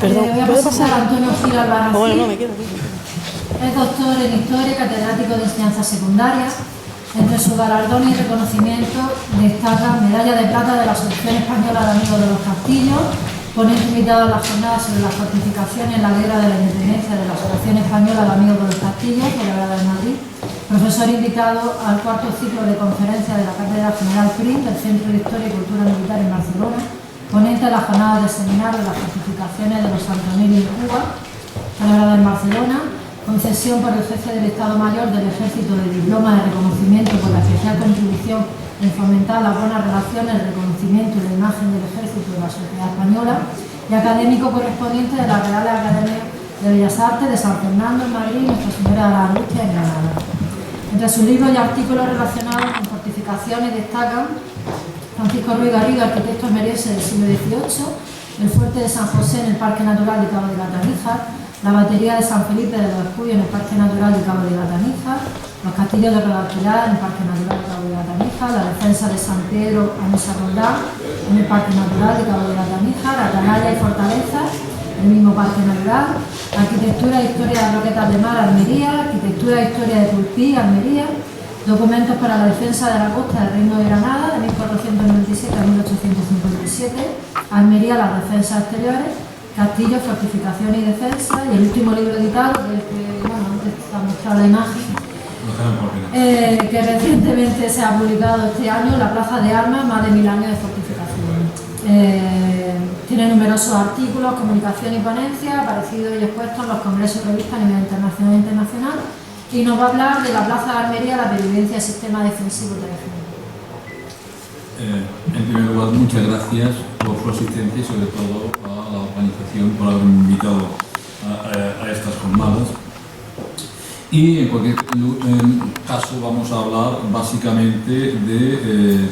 Perdón, voy a presentar a Antonio Gil Albarracín. Bueno, no, me quedo. Es doctor en Historia y catedrático de Enseñanza Secundaria. Entre sus galardones y reconocimientos destaca Medalla de Plata de la Asociación Española de Amigos de los Castillos, ponente invitado a la jornada sobre las fortificaciones en la Guerra de la Independencia de la Asociación Española de Amigos de los Castillos, celebrada en Madrid, profesor invitado al cuarto ciclo de conferencia de la Cátedra General Prim del Centro de Historia y Cultura Militar en Barcelona, ponente de la jornada de seminario de las fortificaciones de los Santonini en Cuba, celebrada en Barcelona, concesión por el jefe del Estado Mayor del Ejército de diploma de reconocimiento por la especial contribución en fomentar las buenas relaciones, el reconocimiento y la imagen del Ejército de la sociedad española, y académico correspondiente de la Real Academia de Bellas Artes de San Fernando en Madrid y Nuestra Señora de la Angustia en Granada. Entre sus libros y artículos relacionados con fortificaciones destacan Francisco Ruiz Garrido, arquitecto almeriense del siglo XVIII, el fuerte de San José en el Parque Natural de Cabo de Gata-Níjar, la batería de San Felipe de los Escuyos en el Parque Natural de Cabo de Gata-Níjar, los castillos de Rodalquilá en el Parque Natural de Cabo de Gata-Níjar, la defensa de San Pedro a Mesa Roldán en el Parque Natural de Cabo de Gata-Níjar, Atalaya y Fortaleza, el mismo Parque Natural, arquitectura e historia de Roquetas de Mar, Almería, arquitectura e historia de Tulpí, Almería, documentos para la defensa de la costa del Reino de Granada de 1497 a 1857, Almería, las defensas exteriores, castillos, fortificaciones y defensa, y el último libro editado, que bueno, antes está mostrado la imagen, que recientemente se ha publicado este año, La Plaza de Armas, más de 1000 años de fortificación. Tiene numerosos artículos, comunicación y ponencia, aparecidos y expuestos en los congresos y revistas a nivel internacional e internacional, y nos va a hablar de la Plaza de Almería, la pervivencia del sistema defensivo tradicional. En primer lugar, muchas gracias por su asistencia y sobre todo a la organización por haberme invitado a estas jornadas. Y en cualquier caso vamos a hablar básicamente de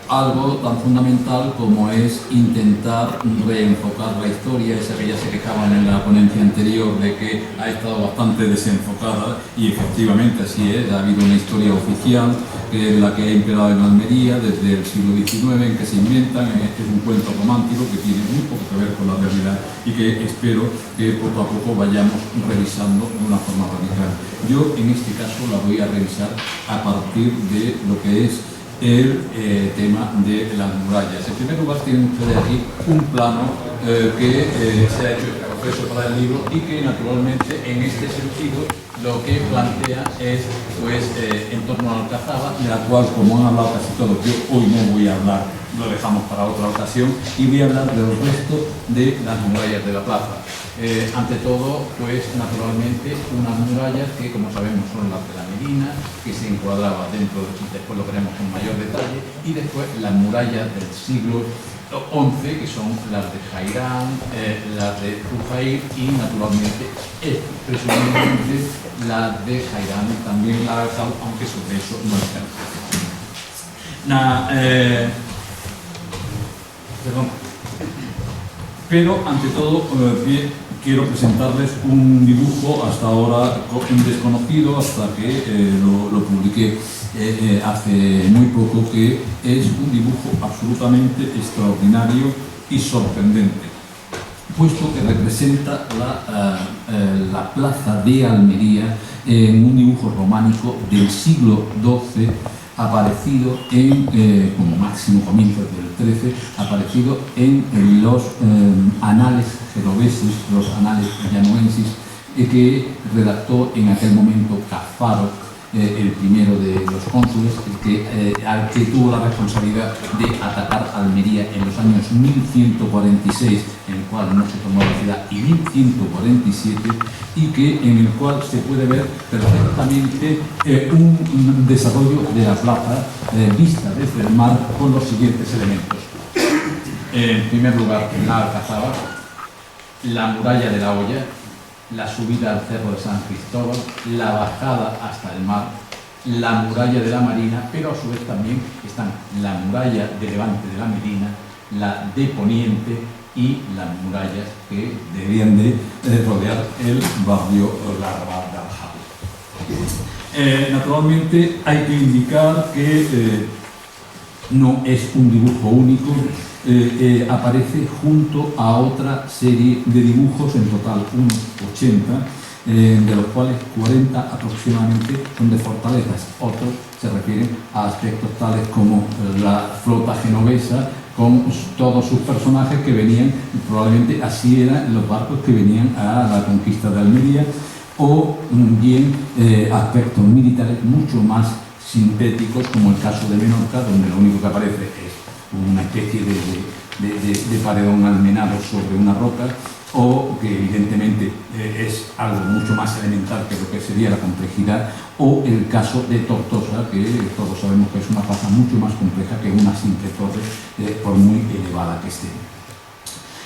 algo tan fundamental como es intentar reenfocar la historia, esa que ya se quejaban en la ponencia anterior de que ha estado bastante desenfocada, y efectivamente así es. Ha habido una historia oficial que es la que ha imperado en Almería desde el siglo XIX, en que se inventan, es un cuento romántico que tiene muy poco que ver con la realidad y que espero que poco a poco vayamos revisando de una forma radical. Yo en este caso la voy a revisar a partir de lo que es el tema de las murallas. En primer lugar, tienen ustedes aquí un plano que se ha hecho profeso para el libro y que naturalmente en este sentido lo que plantea es pues en torno a la Alcazaba, de la cual, como han hablado casi todos, yo hoy no voy a hablar, lo dejamos para otra ocasión, y voy a hablar de los restos de las murallas de la plaza. Ante todo, pues naturalmente unas murallas que, como sabemos, son las de la Medina, que se encuadraba dentro, después lo veremos con mayor detalle, y después las murallas del siglo XI, que son las de Jairán, las de Rufair y naturalmente, presumiblemente, las de Jairán, también la de Sal, aunque sobre eso no está. Pero ante todo, quiero presentarles un dibujo hasta ahora desconocido, hasta que lo publiqué hace muy poco, que es un dibujo absolutamente extraordinario y sorprendente, puesto que representa la plaza de Almería en un dibujo románico del siglo XII, aparecido como máximo comienzos del XIII, aparecido en los anales genoveses, los anales llanuensis, que redactó en aquel momento Cafaro, el primero de los cónsules, al que tuvo la responsabilidad de atacar Almería en los años 1146, en el cual no se tomó la ciudad, y 1147, y en el cual se puede ver perfectamente un desarrollo de la plaza vista desde el mar con los siguientes elementos. En primer lugar, la Alcazaba, la muralla de la Hoya, la subida al cerro de San Cristóbal, la bajada hasta el mar, la muralla de la Marina, pero a su vez también están la muralla de Levante de la Medina, la de Poniente y las murallas que deberían de rodear el barrio Larva del Jabo. Naturalmente hay que indicar que no es un dibujo único, aparece junto a otra serie de dibujos, en total unos 80, de los cuales 40 aproximadamente son de fortalezas. Otros se refieren a aspectos tales como la flota genovesa, con todos sus personajes que venían, probablemente así eran los barcos que venían a la conquista de Almería, o bien aspectos militares mucho más sintéticos, como el caso de Menorca, donde lo único que aparece es una especie de paredón almenado sobre una roca, o que evidentemente es algo mucho más elemental que lo que sería la complejidad, o el caso de Tortosa, que todos sabemos que es una plaza mucho más compleja que una simple torre, por muy elevada que esté.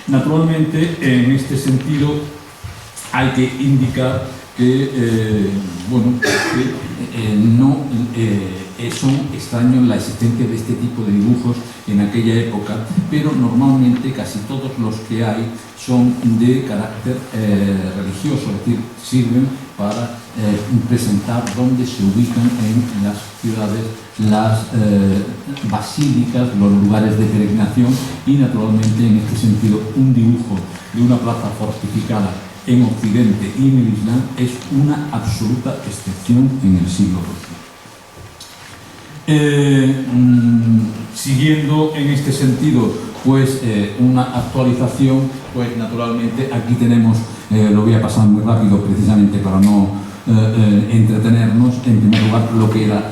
Naturalmente, en este sentido, hay que indicar que, son extraños la existencia de este tipo de dibujos en aquella época, pero normalmente casi todos los que hay son de carácter religioso, es decir, sirven para presentar dónde se ubican en las ciudades las basílicas, los lugares de peregrinación, y naturalmente en este sentido un dibujo de una plaza fortificada en Occidente y en el Islam es una absoluta excepción en el siglo XII. Siguiendo en este sentido, pues una actualización, pues naturalmente aquí tenemos, lo voy a pasar muy rápido precisamente para no entretenernos. En primer lugar, lo que era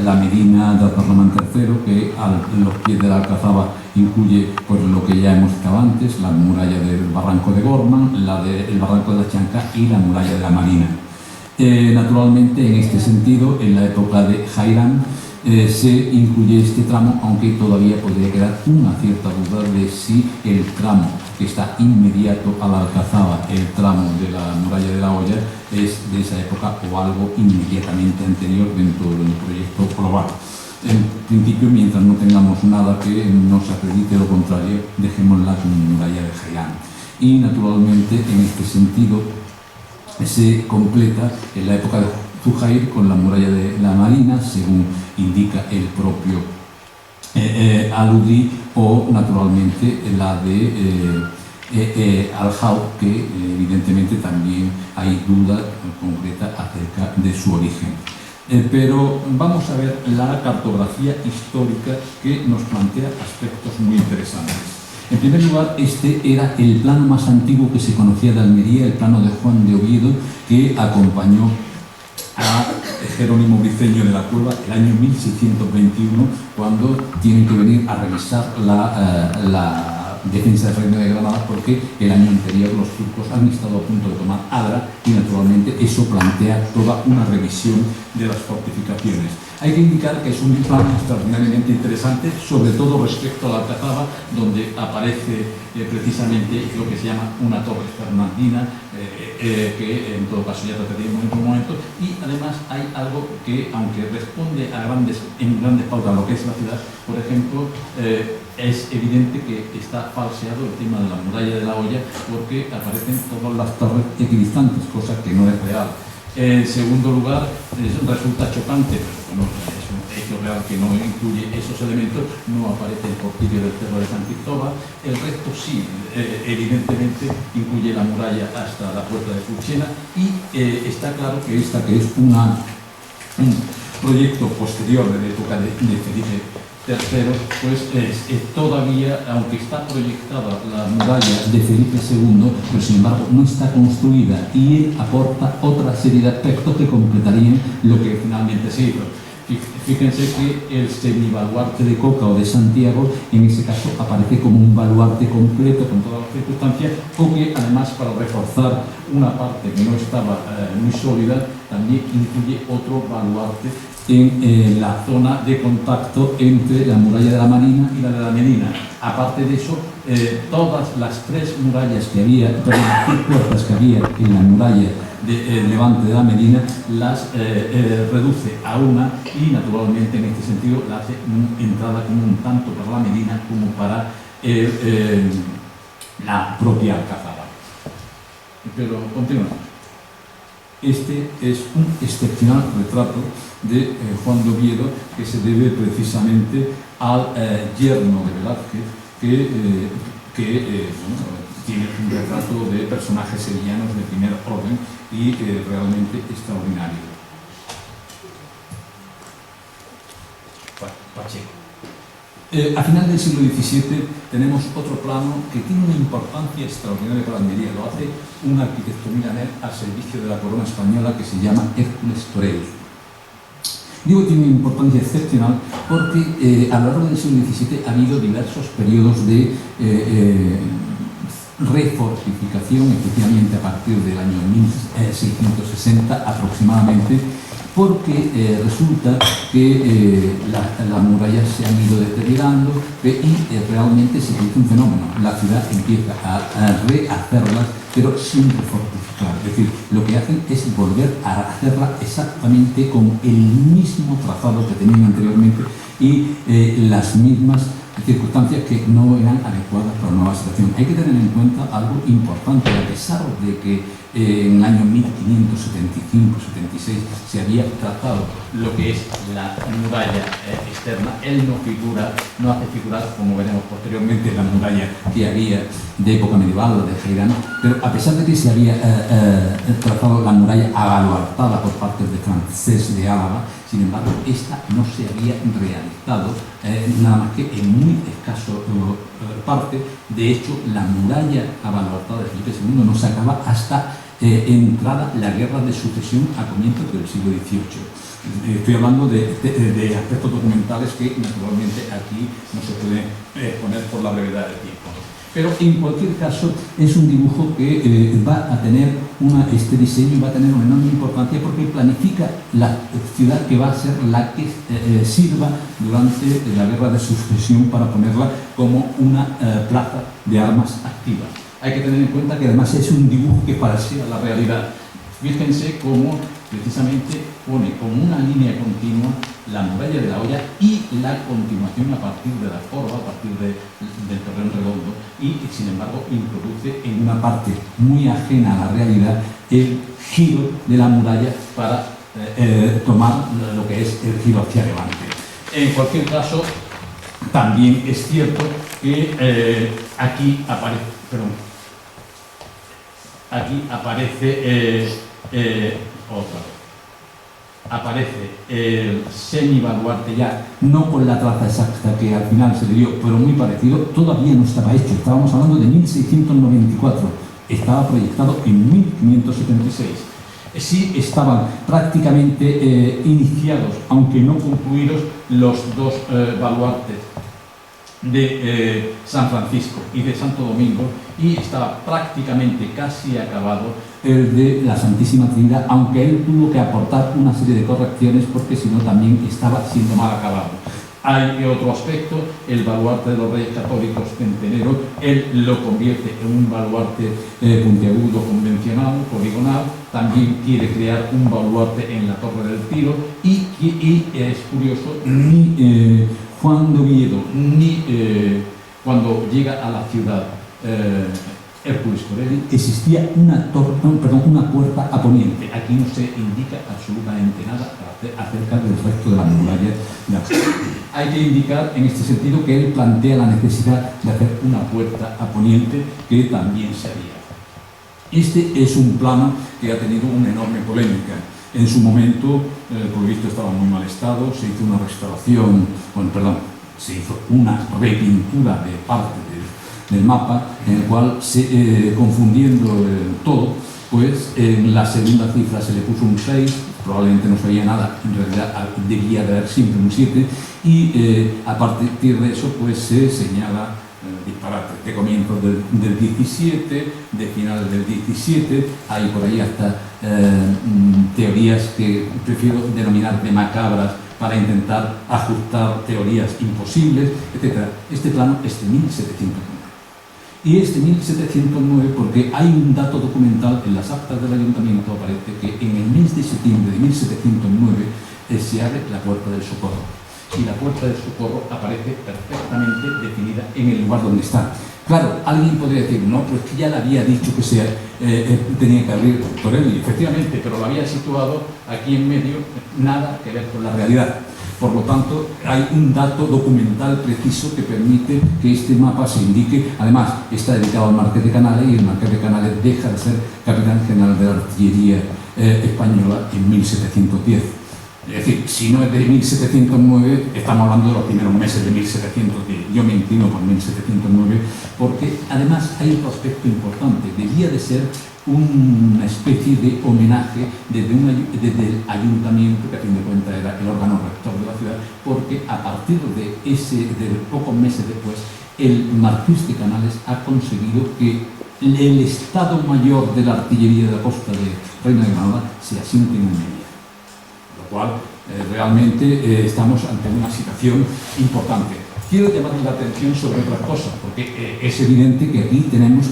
la Medina de Abderramán III, que a los pies de la Alcazaba incluye pues lo que ya hemos citado antes, la muralla del Barranco de Gorman, el Barranco de la Chanca y la muralla de la Marina. Naturalmente, en este sentido, en la época de Jairán se incluye este tramo, aunque todavía podría quedar una cierta duda de si el tramo que está inmediato a la Alcazaba, el tramo de la muralla de la Hoya, es de esa época o algo inmediatamente anterior dentro del proyecto global. En principio, mientras no tengamos nada que nos acredite lo contrario, dejémosla como muralla de Jairán. Y naturalmente, en este sentido, se completa en la época de Zuhair con la muralla de la Marina, según indica el propio Aludí, o naturalmente la de Al-Haud, que evidentemente también hay duda concreta acerca de su origen. Pero vamos a ver la cartografía histórica, que nos plantea aspectos muy interesantes. En primer lugar, este era el plano más antiguo que se conocía de Almería, el plano de Juan de Oviedo, que acompañó a Jerónimo Briceño de la Cueva el año 1621, cuando tienen que venir a revisar la defensa del Reino de Granada, porque el año anterior los turcos han estado a punto de tomar Adra, y naturalmente eso plantea toda una revisión de las fortificaciones. Hay que indicar que es un plano extraordinariamente interesante, sobre todo respecto a la Alcazaba, donde aparece precisamente lo que se llama una torre fernandina, que en todo caso ya trataremos en otro momento, y además hay algo que, aunque responde en grandes pautas a lo que es la ciudad, por ejemplo, es evidente que está falseado el tema de la muralla de la Hoya, porque aparecen todas las torres equidistantes, cosa que no es real. En segundo lugar, resulta chocante, pero bueno, es un hecho real que no incluye esos elementos, no aparece el portillo del Cerro de San Cristóbal. El resto sí, evidentemente incluye la muralla hasta la puerta de Fulchena, y está claro que esta, que es un proyecto posterior de la época de Felipe III, pues todavía, aunque está proyectada la muralla de Felipe II, pero sin embargo no está construida, y él aporta otra serie de aspectos que completarían lo que finalmente se hizo. Fíjense que el semibaluarte de Coca o de Santiago, en ese caso, aparece como un baluarte completo con todas las circunstancias, o que además, para reforzar una parte que no estaba muy sólida, también incluye otro baluarte en la zona de contacto entre la muralla de la Marina y la de la Medina. Aparte de eso, todas las tres murallas que había, las tres puertas que había en la muralla del levante de la Medina, las reduce a una, y naturalmente en este sentido la hace entrada común tanto para la Medina como para la propia Alcazaba. Pero continuamos. Este es un excepcional retrato de Juan de Oviedo, que se debe precisamente al yerno de Velázquez, tiene un retrato de personajes sevillanos de primer orden y realmente extraordinario. Pacheco. A final del siglo XVII tenemos otro plano que tiene una importancia extraordinaria para Almería. Lo hace un arquitecto milanés al servicio de la corona española que se llama Hércules Toreus. Digo que tiene una importancia excepcional porque a lo largo del siglo XVII ha habido diversos periodos de refortificación, especialmente a partir del año 1660 aproximadamente, porque resulta que las murallas se han ido deteriorando y realmente se produce un fenómeno. La ciudad empieza a rehacerlas, pero sin refortificar. Es decir, lo que hacen es volver a hacerla exactamente con el mismo trazado que tenían anteriormente y las mismas circunstancias que no eran adecuadas para la nueva situación. Hay que tener en cuenta algo importante, a pesar de que en el año 1575-76 se había trazado lo que es la muralla externa, él no hace figurar, como veremos posteriormente, la muralla que había de época medieval, de Jairano, pero a pesar de que se había trazado la muralla abaluartada por parte de Francés de Álava, sin embargo, esta no se había realizado nada más que en muy escaso parte. De hecho, la muralla abaluartada de Felipe II no se acaba hasta entrada la guerra de sucesión a comienzos del siglo XVIII. Estoy hablando de aspectos documentales que naturalmente aquí no se pueden exponer por la brevedad del tiempo. Pero en cualquier caso es un dibujo que va a tener este diseño va a tener una enorme importancia porque planifica la ciudad que va a ser la que sirva durante la guerra de sucesión para ponerla como una plaza de armas activa. Hay que tener en cuenta que además es un dibujo que parecía la realidad. Fíjense cómo precisamente pone como una línea continua la muralla de la Hoya y la continuación a partir de la Corva, a partir del Torreón Redondo, y sin embargo introduce en una parte muy ajena a la realidad el giro de la muralla para tomar lo que es el giro hacia levante. En cualquier caso, también es cierto que aquí aparece el semibaluarte ya, no con la traza exacta que al final se le dio, pero muy parecido. Todavía no estaba hecho, estábamos hablando de 1694, estaba proyectado en 1576. Sí estaban prácticamente iniciados, aunque no concluidos, los dos baluartes de San Francisco y de Santo Domingo, y estaba prácticamente casi acabado el de la Santísima Trinidad, aunque él tuvo que aportar una serie de correcciones porque si no también estaba siendo mal acabado. Hay otro aspecto, el baluarte de los Reyes Católicos centenero, él lo convierte en un baluarte puntiagudo convencional, poligonal. También quiere crear un baluarte en la Torre del Tiro y es curioso, ni Juan de Oviedo ni cuando llega a la ciudad Hércules Corelli existía una puerta a poniente. Aquí no se indica absolutamente nada acerca del resto de la muralla. Hay que indicar en este sentido que él plantea la necesidad de hacer una puerta a poniente que también se haría. Este es un plano que ha tenido una enorme polémica. En su momento, por lo visto, estaba en muy mal estado, se hizo una restauración, se hizo una repintura de parte del mapa, en el cual, confundiendo todo, pues en la segunda cifra se le puso un 6, probablemente no sabía nada, en realidad debía de haber siempre un 7, y a partir de eso pues se señala disparates de comienzos del 17, de finales del 17, hay por ahí hasta teorías que prefiero denominar de macabras para intentar ajustar teorías imposibles, etc. Este plano es de 1709. Y es de 1709 porque hay un dato documental en las actas del ayuntamiento, aparece que en el mes de septiembre de 1709 se abre la Puerta del Socorro. y la puerta del socorro aparece perfectamente definida en el lugar donde está. Claro, alguien podría decir, no, pero es que ya le había dicho que tenía que abrir Torelli, efectivamente, pero lo había situado aquí en medio, nada que ver con la realidad. Por lo tanto, hay un dato documental preciso que permite que este mapa se indique. Además, está dedicado al Marqués de Canales, y el Marqués de Canales deja de ser capitán general de la artillería española en 1710. Es decir, si no es de 1709, estamos hablando de los primeros meses de 1710. Yo me inclino por 1709, porque además hay otro aspecto importante. Debía de ser una especie de homenaje desde el ayuntamiento, que a fin de cuentas era el órgano rector de la ciudad, porque a partir de pocos meses después, el Marqués de Canales ha conseguido que el Estado Mayor de la Artillería de la Costa de Reina de Granada se asiente en Almería, lo cual realmente estamos ante una situación importante. Quiero llamarles la atención sobre otras cosas, porque es evidente que aquí tenemos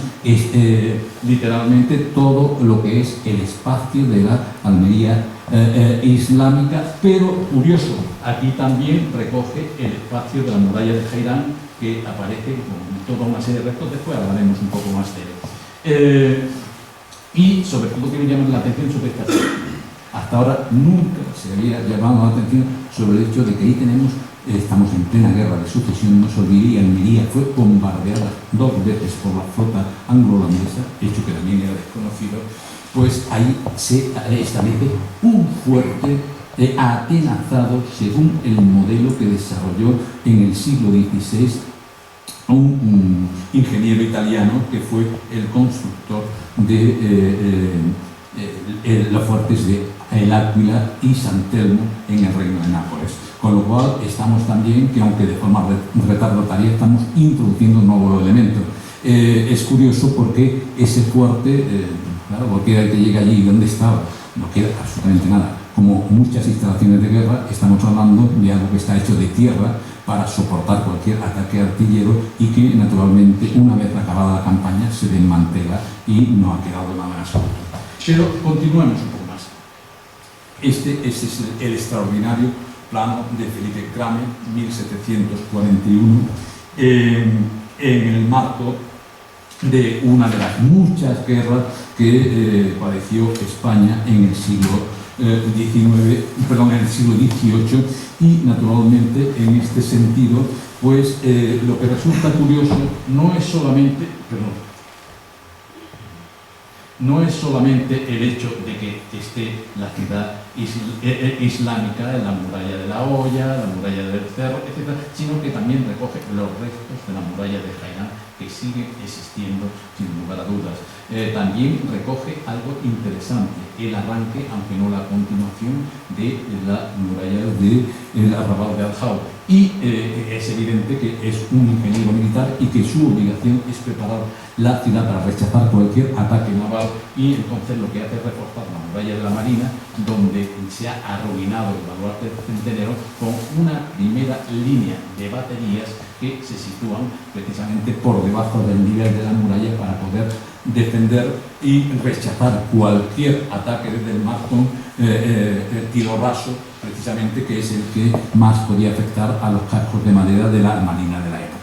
literalmente todo lo que es el espacio de la Almería islámica, pero curioso, aquí también recoge el espacio de la muralla de Jairán, que aparece con toda una serie de restos. Después hablaremos un poco más de él. Y sobre todo quiero llamar la atención sobre esta aspecto. Hasta ahora nunca se había llamado la atención sobre el hecho de que ahí estamos en plena guerra de sucesión. No se olvide, y Almería fue bombardeada 2 veces por la flota anglo-holandesa, hecho que también era desconocido. Pues ahí se establece un fuerte atenazado según el modelo que desarrolló en el siglo XVI un ingeniero italiano que fue el constructor de los fuertes de El Áquila y San Telmo en el Reino de Nápoles. Con lo cual estamos también, que aunque de forma retardataria, estamos introduciendo nuevos elementos. Es curioso porque ese fuerte, claro, cualquiera que llegue allí, ¿dónde estaba? No queda absolutamente nada. Como muchas instalaciones de guerra, estamos hablando de algo que está hecho de tierra para soportar cualquier ataque artillero, y que naturalmente, una vez acabada la campaña, se desmantela y no ha quedado nada absoluto. Pero continuemos un poco más. Este es el extraordinario plano de Felipe Crame, 1741, en el marco de una de las muchas guerras que padeció España en el siglo XVIII, y naturalmente en este sentido, pues lo que resulta curioso no es solamente el hecho de que esté la ciudad islámica, la muralla de la Hoya, la muralla del Cerro, etc., sino que también recoge los restos de la muralla de Jaén, que siguen existiendo sin lugar a dudas. También recoge algo interesante, el arranque, aunque no la continuación, de la muralla del arrabal de Aljau. Y es evidente que es un ingeniero militar y que su obligación es preparar la ciudad para rechazar cualquier ataque naval, y entonces lo que hace es reforzar la muralla de la Marina, donde se ha arruinado el baluarte del Centenero, con una primera línea de baterías que se sitúan precisamente por debajo del nivel de la muralla para poder defender y rechazar cualquier ataque desde el mar con tiro raso, precisamente, que es el que más podía afectar a los cascos de madera de la marina de la época.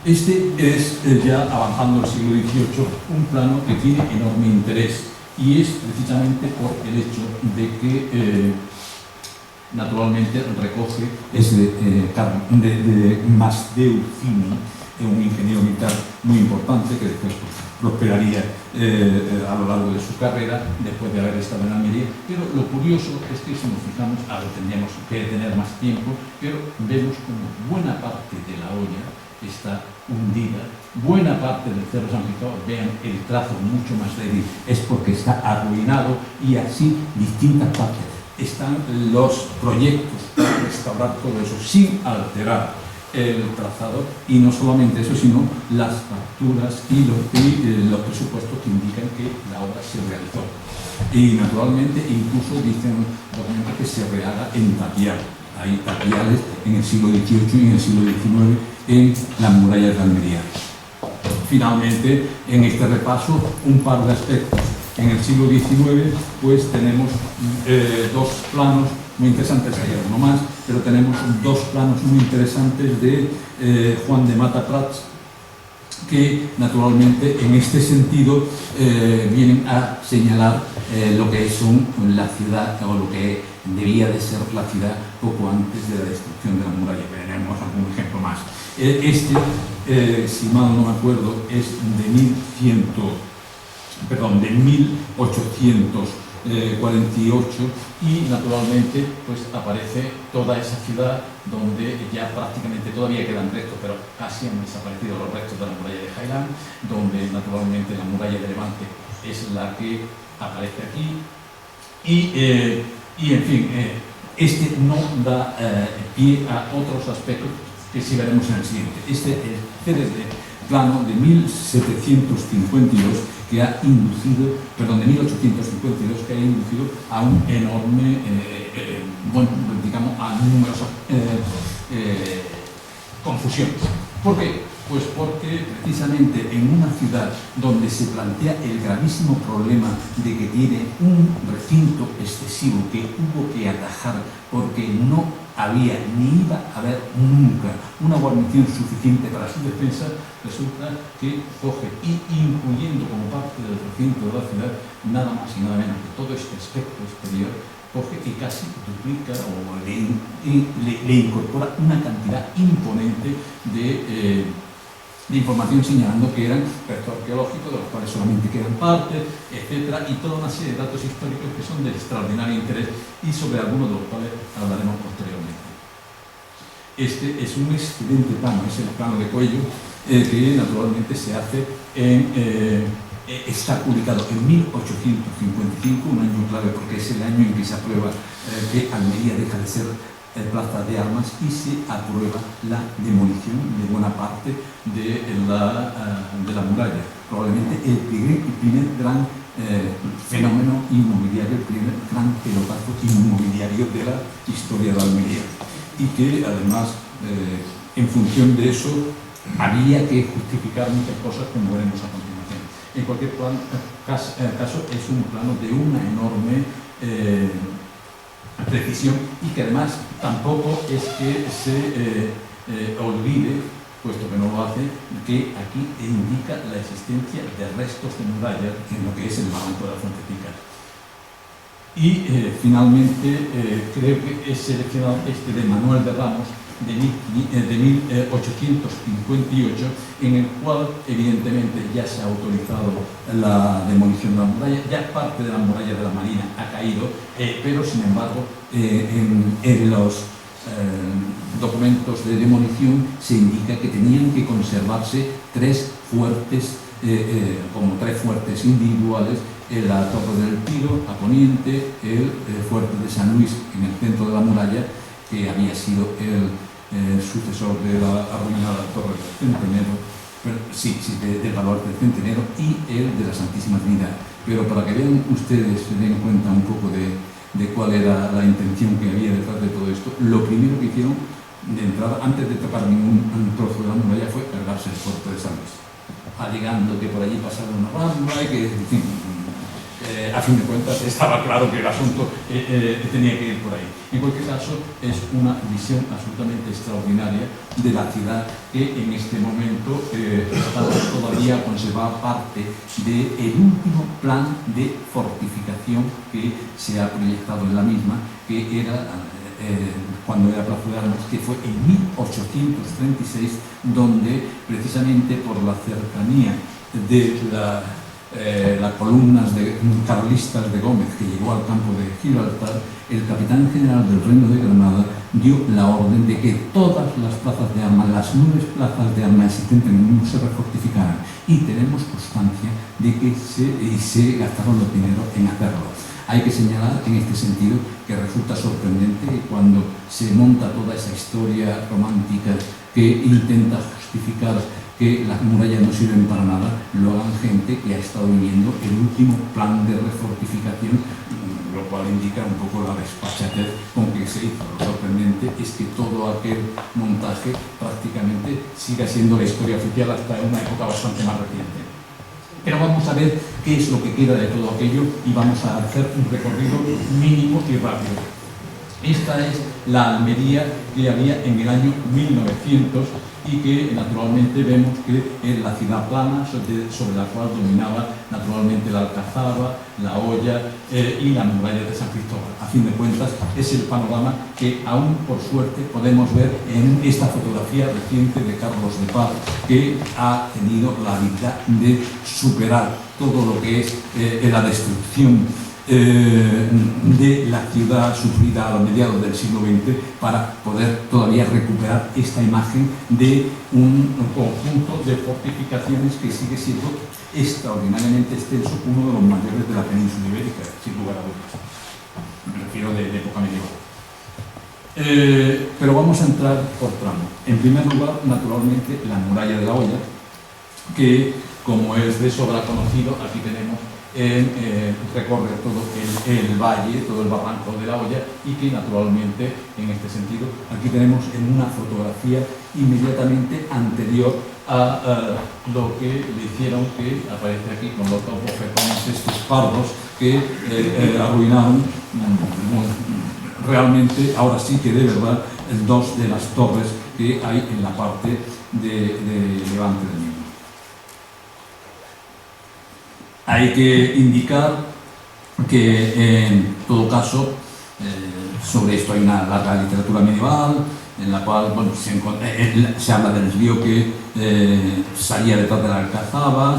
Este es, ya avanzando al siglo XVIII, un plano que tiene enorme interés, y es precisamente por el hecho de que naturalmente recoge de Masdeu Fini, un ingeniero militar muy importante que después prosperaría a lo largo de su carrera, después de haber estado en Almería. Pero lo curioso es que, si nos fijamos, ahora tendríamos que tener más tiempo, pero vemos como buena parte de la Hoya está hundida, buena parte del Cerro San Cristóbal, vean el trazo mucho más débil, es porque está arruinado, y así distintas partes. Están los proyectos para restaurar todo eso sin alterar el trazado, y no solamente eso, sino las facturas y los presupuestos que indican que la obra se realizó. Y naturalmente incluso dicen documentos que se rehaga en tapial. Hay tapiales en el siglo XVIII y en el siglo XIX en las murallas de Almería. Finalmente, en este repaso, un par de aspectos en el siglo XIX, pues tenemos dos planos muy interesantes, hay alguno más, pero tenemos dos planos muy interesantes de Juan de Mata Prats, que naturalmente en este sentido vienen a señalar lo que es la ciudad, o lo que debía de ser la ciudad poco antes de la destrucción de la muralla. Tenemos algún ejemplo más. Si mal no me acuerdo, es de 1848, y naturalmente pues aparece toda esa ciudad donde ya prácticamente todavía quedan restos, pero casi han desaparecido los restos de la muralla de Jailán, donde naturalmente la muralla de Levante es la que aparece aquí, y en fin, este no da pie a otros aspectos que sí veremos en el siguiente. Este es célebre plano de 1852 que ha inducido a un enorme, digamos, a numerosas confusiones. ¿Por qué? Pues porque precisamente en una ciudad donde se plantea el gravísimo problema de que tiene un recinto excesivo que hubo que atajar porque no había ni iba a haber nunca una guarnición suficiente para su defensa, resulta que coge, y incluyendo como parte del recinto de la ciudad nada más y nada menos que todo este aspecto exterior, coge y casi duplica o le incorpora una cantidad imponente de información, señalando que eran restos arqueológicos de los cuales solamente quedan partes, etcétera, y toda una serie de datos históricos que son de extraordinario interés y sobre algunos de los cuales hablaremos posteriormente. Este es un excelente plano, es el plano de Coello, que naturalmente se hace está publicado en 1855, un año clave porque es el año en que se aprueba que Almería deja de ser plaza de armas y se aprueba la demolición de buena parte de la muralla. Probablemente el primer gran fenómeno inmobiliario, el primer gran pelotazo inmobiliario de la historia de Almería. Y que además, en función de eso, había que justificar muchas cosas, como veremos a continuación. En cualquier caso, es un plano de una enorme precisión, y que además tampoco es que se olvide, puesto que no lo hace, que aquí indica la existencia de restos de muralla en lo que es el barranco de la Fuentecilla. Y finalmente creo que he seleccionado este de Manuel de Ramos de 1858, en el cual evidentemente ya se ha autorizado la demolición de la muralla, ya parte de la muralla de la Marina ha caído, pero sin embargo en los documentos de demolición se indica que tenían que conservarse tres fuertes, como tres fuertes individuales: la Torre del Tiro a poniente, el fuerte de San Luis en el centro de la muralla, que había sido el sucesor de la arruinada Torre del Centenero, del baluarte del Centenero, y el de la Santísima Trinidad. Pero para que vean ustedes, se den cuenta un poco de cuál era la intención que había detrás de todo esto, lo primero que hicieron de entrada, antes de tapar ningún trozo de la muralla, fue cargarse el fuerte de San Luis, alegando que por allí pasaba una rambla y que, en fin, a fin de cuentas estaba claro que el asunto tenía que ir por ahí. En cualquier caso, es una visión absolutamente extraordinaria de la ciudad, que en este momento todavía conserva parte del último plan de fortificación que se ha proyectado en la misma, que era cuando era Plaza de Armas, que fue en 1836, donde precisamente por la cercanía de las columnas carlistas de Gómez, que llegó al campo de Gibraltar, el capitán general del Reino de Granada dio la orden de que todas las plazas de armas, las 9 plazas de armas existentes en el mundo, se refortificaran, y tenemos constancia de que se gastaron los dineros en hacerlo. Hay que señalar en este sentido que resulta sorprendente que cuando se monta toda esa historia romántica que intenta justificar que las murallas no sirven para nada, lo hagan gente que ha estado viviendo el último plan de refortificación, lo cual indica un poco la despachatez con que se hizo. Lo sorprendente es que todo aquel montaje prácticamente siga siendo la historia oficial hasta una época bastante más reciente. Pero vamos a ver qué es lo que queda de todo aquello y vamos a hacer un recorrido mínimo y rápido. Esta es la Almería que había en el año 1900 y que naturalmente vemos que es la ciudad plana sobre la cual dominaba naturalmente la Alcazaba, la Hoya y la muralla de San Cristóbal. A fin de cuentas es el panorama que aún por suerte podemos ver en esta fotografía reciente de Carlos de Paz, que ha tenido la habilidad de superar todo lo que es la destrucción de la ciudad sufrida a mediados del siglo XX para poder todavía recuperar esta imagen de un conjunto de fortificaciones que sigue siendo extraordinariamente extenso, uno de los mayores de la península ibérica, sin lugar a dudas. Me refiero de época medieval. Pero vamos a entrar por tramo. En primer lugar, naturalmente, la muralla de la Hoya, que, como es de sobra conocido, aquí tenemos recorre todo el valle, todo el barranco de la Hoya, y que naturalmente en este sentido aquí tenemos en una fotografía inmediatamente anterior a lo que le hicieron, que aparece aquí con los dos bofetones estos pardos que arruinaron realmente, ahora sí que de verdad, dos de las torres que hay en la parte de levante del mismo. Hay que indicar que, en todo caso, sobre esto hay una larga literatura medieval, en la cual bueno, se habla del río que salía detrás de la Alcazaba,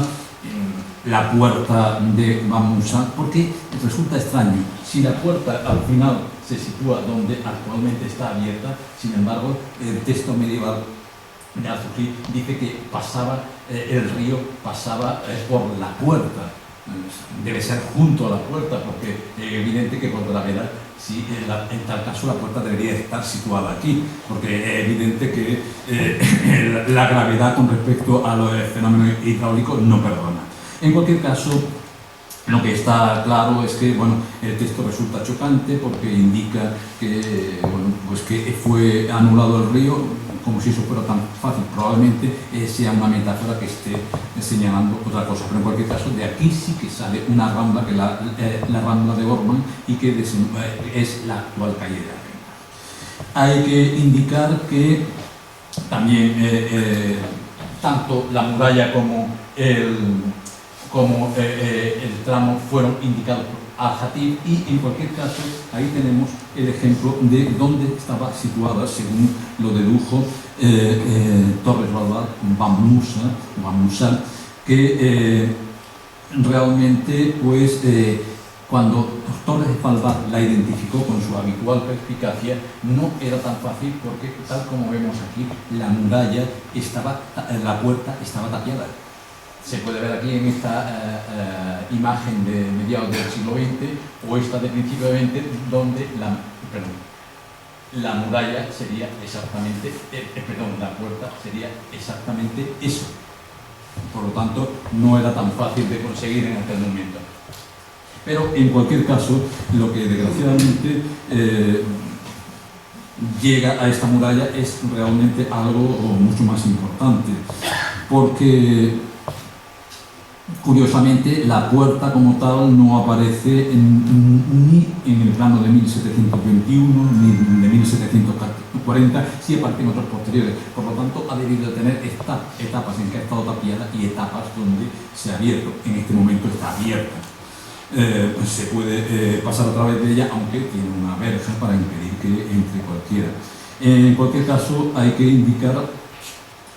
la puerta de Bamusa, porque resulta extraño, si la puerta al final se sitúa donde actualmente está abierta, sin embargo, el texto medieval de Al-Zuhri dice que pasaba, el río pasaba por la puerta. Debe ser junto a la puerta, porque es evidente que por gravedad, si en tal caso la puerta debería estar situada aquí, porque es evidente que la gravedad con respecto a los fenómenos hidráulicos no perdona. En cualquier caso, lo que está claro es que bueno, el texto resulta chocante porque indica que, bueno, pues que fue anulado el río, como si eso fuera tan fácil. Probablemente sea una metáfora que esté señalando otra cosa, pero en cualquier caso de aquí sí que sale una rambla, que la rambla de Gorman, y que es la actual calle de la Reina. Hay que indicar que también tanto la muralla como el tramo fueron indicados por Al-Khatib, y en cualquier caso ahí tenemos el ejemplo de dónde estaba situada, según lo dedujo Torres Bamusa, que realmente pues cuando Torres Balbás la identificó con su habitual perspicacia, no era tan fácil porque, tal como vemos aquí, la muralla la puerta estaba tapiada. Se puede ver aquí en esta imagen de mediados del siglo XX o esta de principio de XX, donde la muralla sería exactamente, la puerta sería exactamente eso. Por lo tanto, no era tan fácil de conseguir en aquel momento. Pero en cualquier caso, lo que desgraciadamente llega a esta muralla es realmente algo mucho más importante, porque curiosamente la puerta como tal no aparece ni en el plano de 1721 ni de 1740, sí aparecen otros posteriores. Por lo tanto, ha debido de tener etapas en que ha estado tapiada y etapas donde se ha abierto. En este momento está abierta. Pues se puede pasar a través de ella, aunque tiene una verja para impedir que entre cualquiera. En cualquier caso, hay que indicar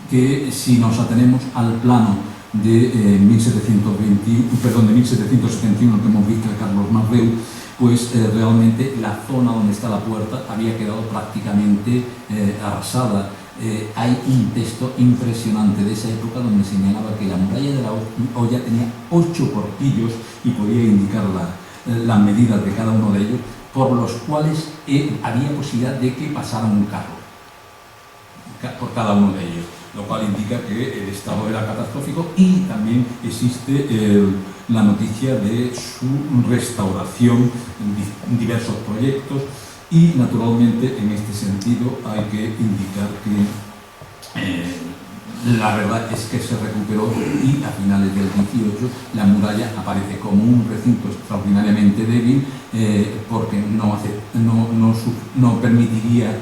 que si nos atenemos al plano de 1771 que hemos visto de Carlos Marreu, pues realmente la zona donde está la puerta había quedado prácticamente arrasada. Hay un texto impresionante de esa época donde señalaba que la muralla de la Hoya tenía 8 portillos y podía indicar las medidas de cada uno de ellos, por los cuales había posibilidad de que pasara un carro por cada uno de ellos, lo cual indica que el estado era catastrófico, y también existe la noticia de su restauración en diversos proyectos. Y naturalmente en este sentido hay que indicar que la verdad es que se recuperó y a finales del 18 la muralla aparece como un recinto extraordinariamente débil porque no permitiría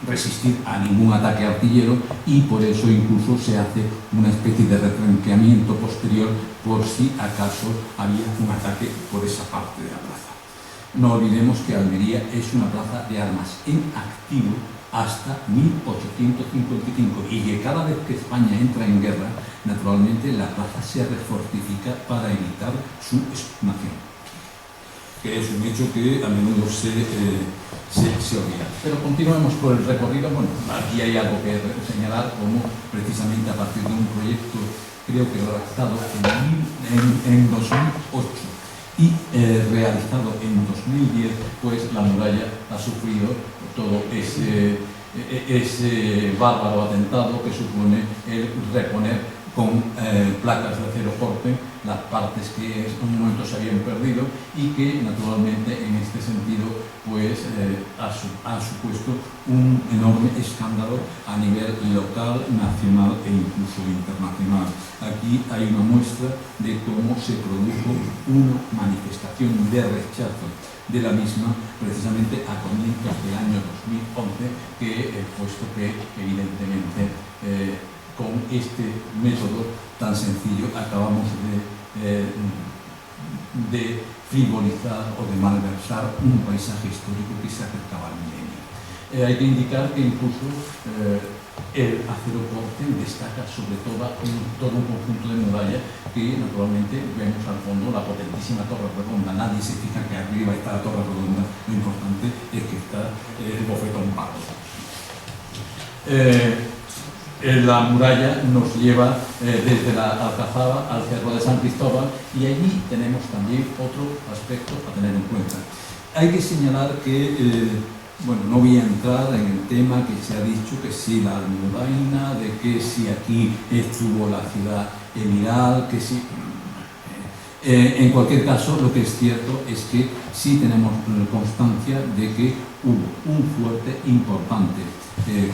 resistir a ningún ataque artillero, y por eso incluso se hace una especie de retranqueamiento posterior por si acaso había un ataque por esa parte de la plaza. No olvidemos que Almería es una plaza de armas en activo hasta 1855 y que cada vez que España entra en guerra, naturalmente la plaza se refortifica para evitar su expugnación, que es un hecho que a menudo se olvida. Pero continuemos por el recorrido. Bueno, aquí hay algo que señalar, como precisamente a partir de un proyecto, creo que redactado en 2008 y realizado en 2010, pues la muralla ha sufrido todo ese bárbaro atentado que supone el reponer con placas de acero corte las partes que en un momento se habían perdido, y que naturalmente en este sentido pues ha supuesto un enorme escándalo a nivel local, nacional e incluso internacional. Aquí hay una muestra de cómo se produjo una manifestación de rechazo de la misma precisamente a comienzos del año 2011, puesto que evidentemente con este método tan sencillo acabamos de frivolizar o de malversar un paisaje histórico que se acercaba al milenio. Hay que indicar que incluso el acero corte destaca sobre todo un conjunto de muralla que naturalmente vemos al fondo la potentísima Torre Redonda. Nadie se fija que arriba está la Torre Redonda, lo importante es que está el bofetón Pardo. La muralla nos lleva desde la Alcazaba al Cerro de San Cristóbal, y allí tenemos también otro aspecto a tener en cuenta. Hay que señalar que, bueno, no voy a entrar en el tema que se ha dicho, que si la Almudaina, de que si aquí estuvo la ciudad emiral, que si... en cualquier caso, lo que es cierto es que sí tenemos constancia de que hubo un fuerte importante,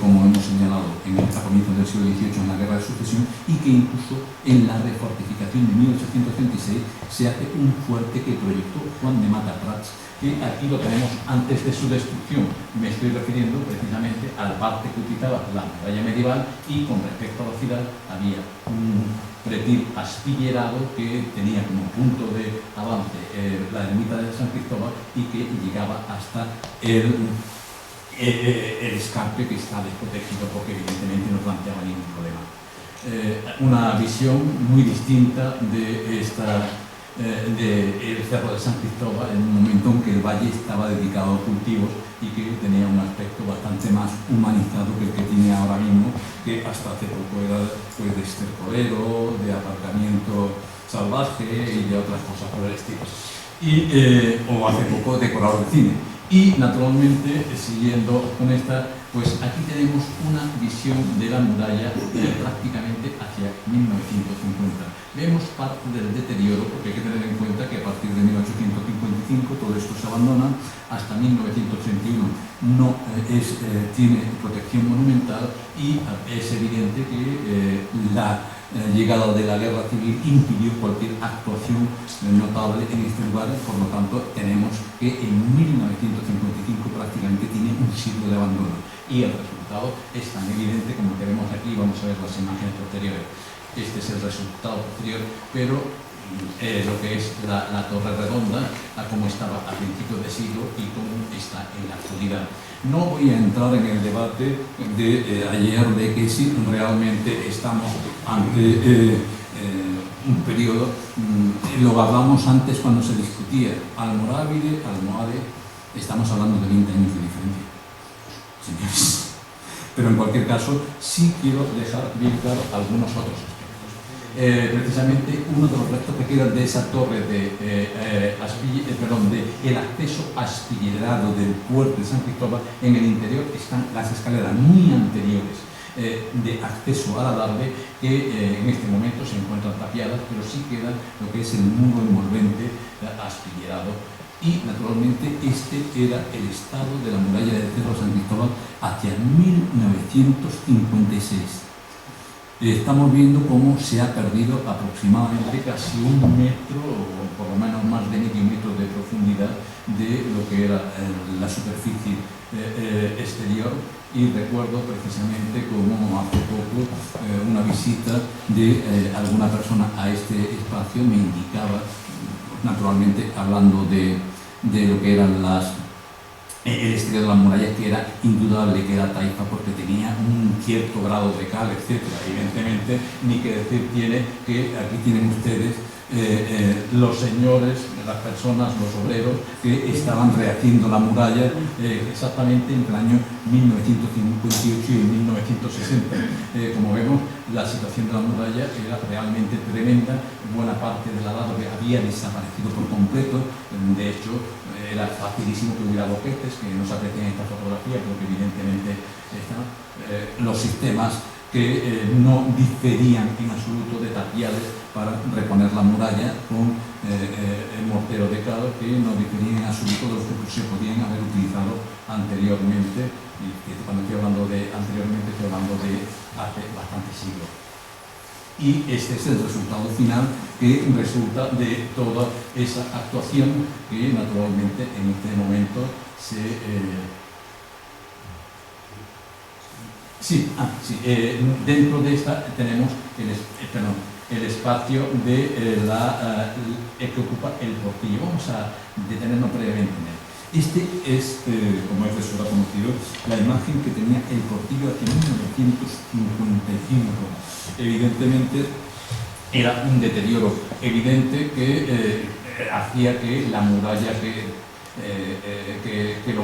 como hemos señalado, a comienzos del siglo XVIII en la Guerra de Sucesión, y que incluso en la refortificación de 1836 se hace un fuerte que proyectó Juan de Mata Prats, que aquí lo tenemos antes de su destrucción. Me estoy refiriendo precisamente a la parte que utilizaba la muralla medieval, y con respecto a la ciudad había un pretil aspillerado que tenía como punto de avance la ermita de San Cristóbal, y que llegaba hasta el escarpe, que está desprotegido porque evidentemente no planteaba ningún problema. Una visión muy distinta de el Cerro de San Cristóbal, en un momento en que el valle estaba dedicado a cultivos y que tenía un aspecto bastante más humanizado que el que tiene ahora mismo, que hasta hace poco era pues de estercolero, de aparcamiento salvaje y de otras cosas por el estilo, o hace poco decorador de cine. Y naturalmente, siguiendo con esta, pues aquí tenemos una visión de la muralla prácticamente hacia 1950. Vemos parte del deterioro, porque hay que tener en cuenta que a partir de 1855 todo esto se abandona, hasta 1981 no tiene protección monumental, y es evidente que la llegada de la guerra civil impidió cualquier actuación notable en este lugar. Por lo tanto, tenemos que en 1955 prácticamente tiene un siglo de abandono, y el resultado es tan evidente como que vemos aquí. Vamos a ver las imágenes posteriores. Este es el resultado posterior, pero lo que es la Torre Redonda, a cómo estaba a principios de siglo y cómo está en la actualidad. No voy a entrar en el debate de ayer de que si realmente estamos ante un periodo, lo hablamos antes cuando se discutía Almorávide, Almohade, estamos hablando de 20 años de diferencia, señores. Pero en cualquier caso, sí quiero dejar bien claro algunos otros aspectos. Precisamente uno de los restos que quedan de esa torre el acceso aspillerado del puerto de San Cristóbal, en el interior están las escaleras muy anteriores. de acceso al adarve que en este momento se encuentran tapiadas, pero sí queda lo que es el muro envolvente aspillerado. Y naturalmente este era el estado de la muralla de Cerro San Cristóbal hacia 1956. Estamos viendo cómo se ha perdido aproximadamente casi 1 metro, o por lo menos más de medio metro de profundidad de lo que era la superficie exterior. Y recuerdo precisamente cómo hace poco una visita de alguna persona a este espacio me indicaba, naturalmente hablando de lo que eran el exterior de las murallas, que era indudable que era taifa porque tenía un cierto grado de cal, etc. Evidentemente, ni que decir tiene que aquí tienen ustedes los señores, las personas, los obreros que estaban rehaciendo la muralla exactamente entre el año 1958 y 1960. Como vemos, la situación de la muralla era realmente tremenda. Buena parte de la adarve había desaparecido por completo. De hecho, era facilísimo que hubiera boquetes, que no se aprecian en esta fotografía, pero que evidentemente están los sistemas que no diferían en absoluto de tapiales para reponer la muralla con el mortero de cal, que no diferían en absoluto de los que se podían haber utilizado anteriormente. Y cuando estoy hablando de anteriormente, estoy hablando de hace bastantes siglos. Y este es el resultado final que resulta de toda esa actuación que naturalmente en este momento se... dentro de esta tenemos el espacio de que ocupa el portillo. Vamos a detenernos brevemente en él. Este es, como es de sobra conocido, la imagen que tenía el portillo hacia 1955. Evidentemente era un deterioro evidente que hacía que la muralla que lo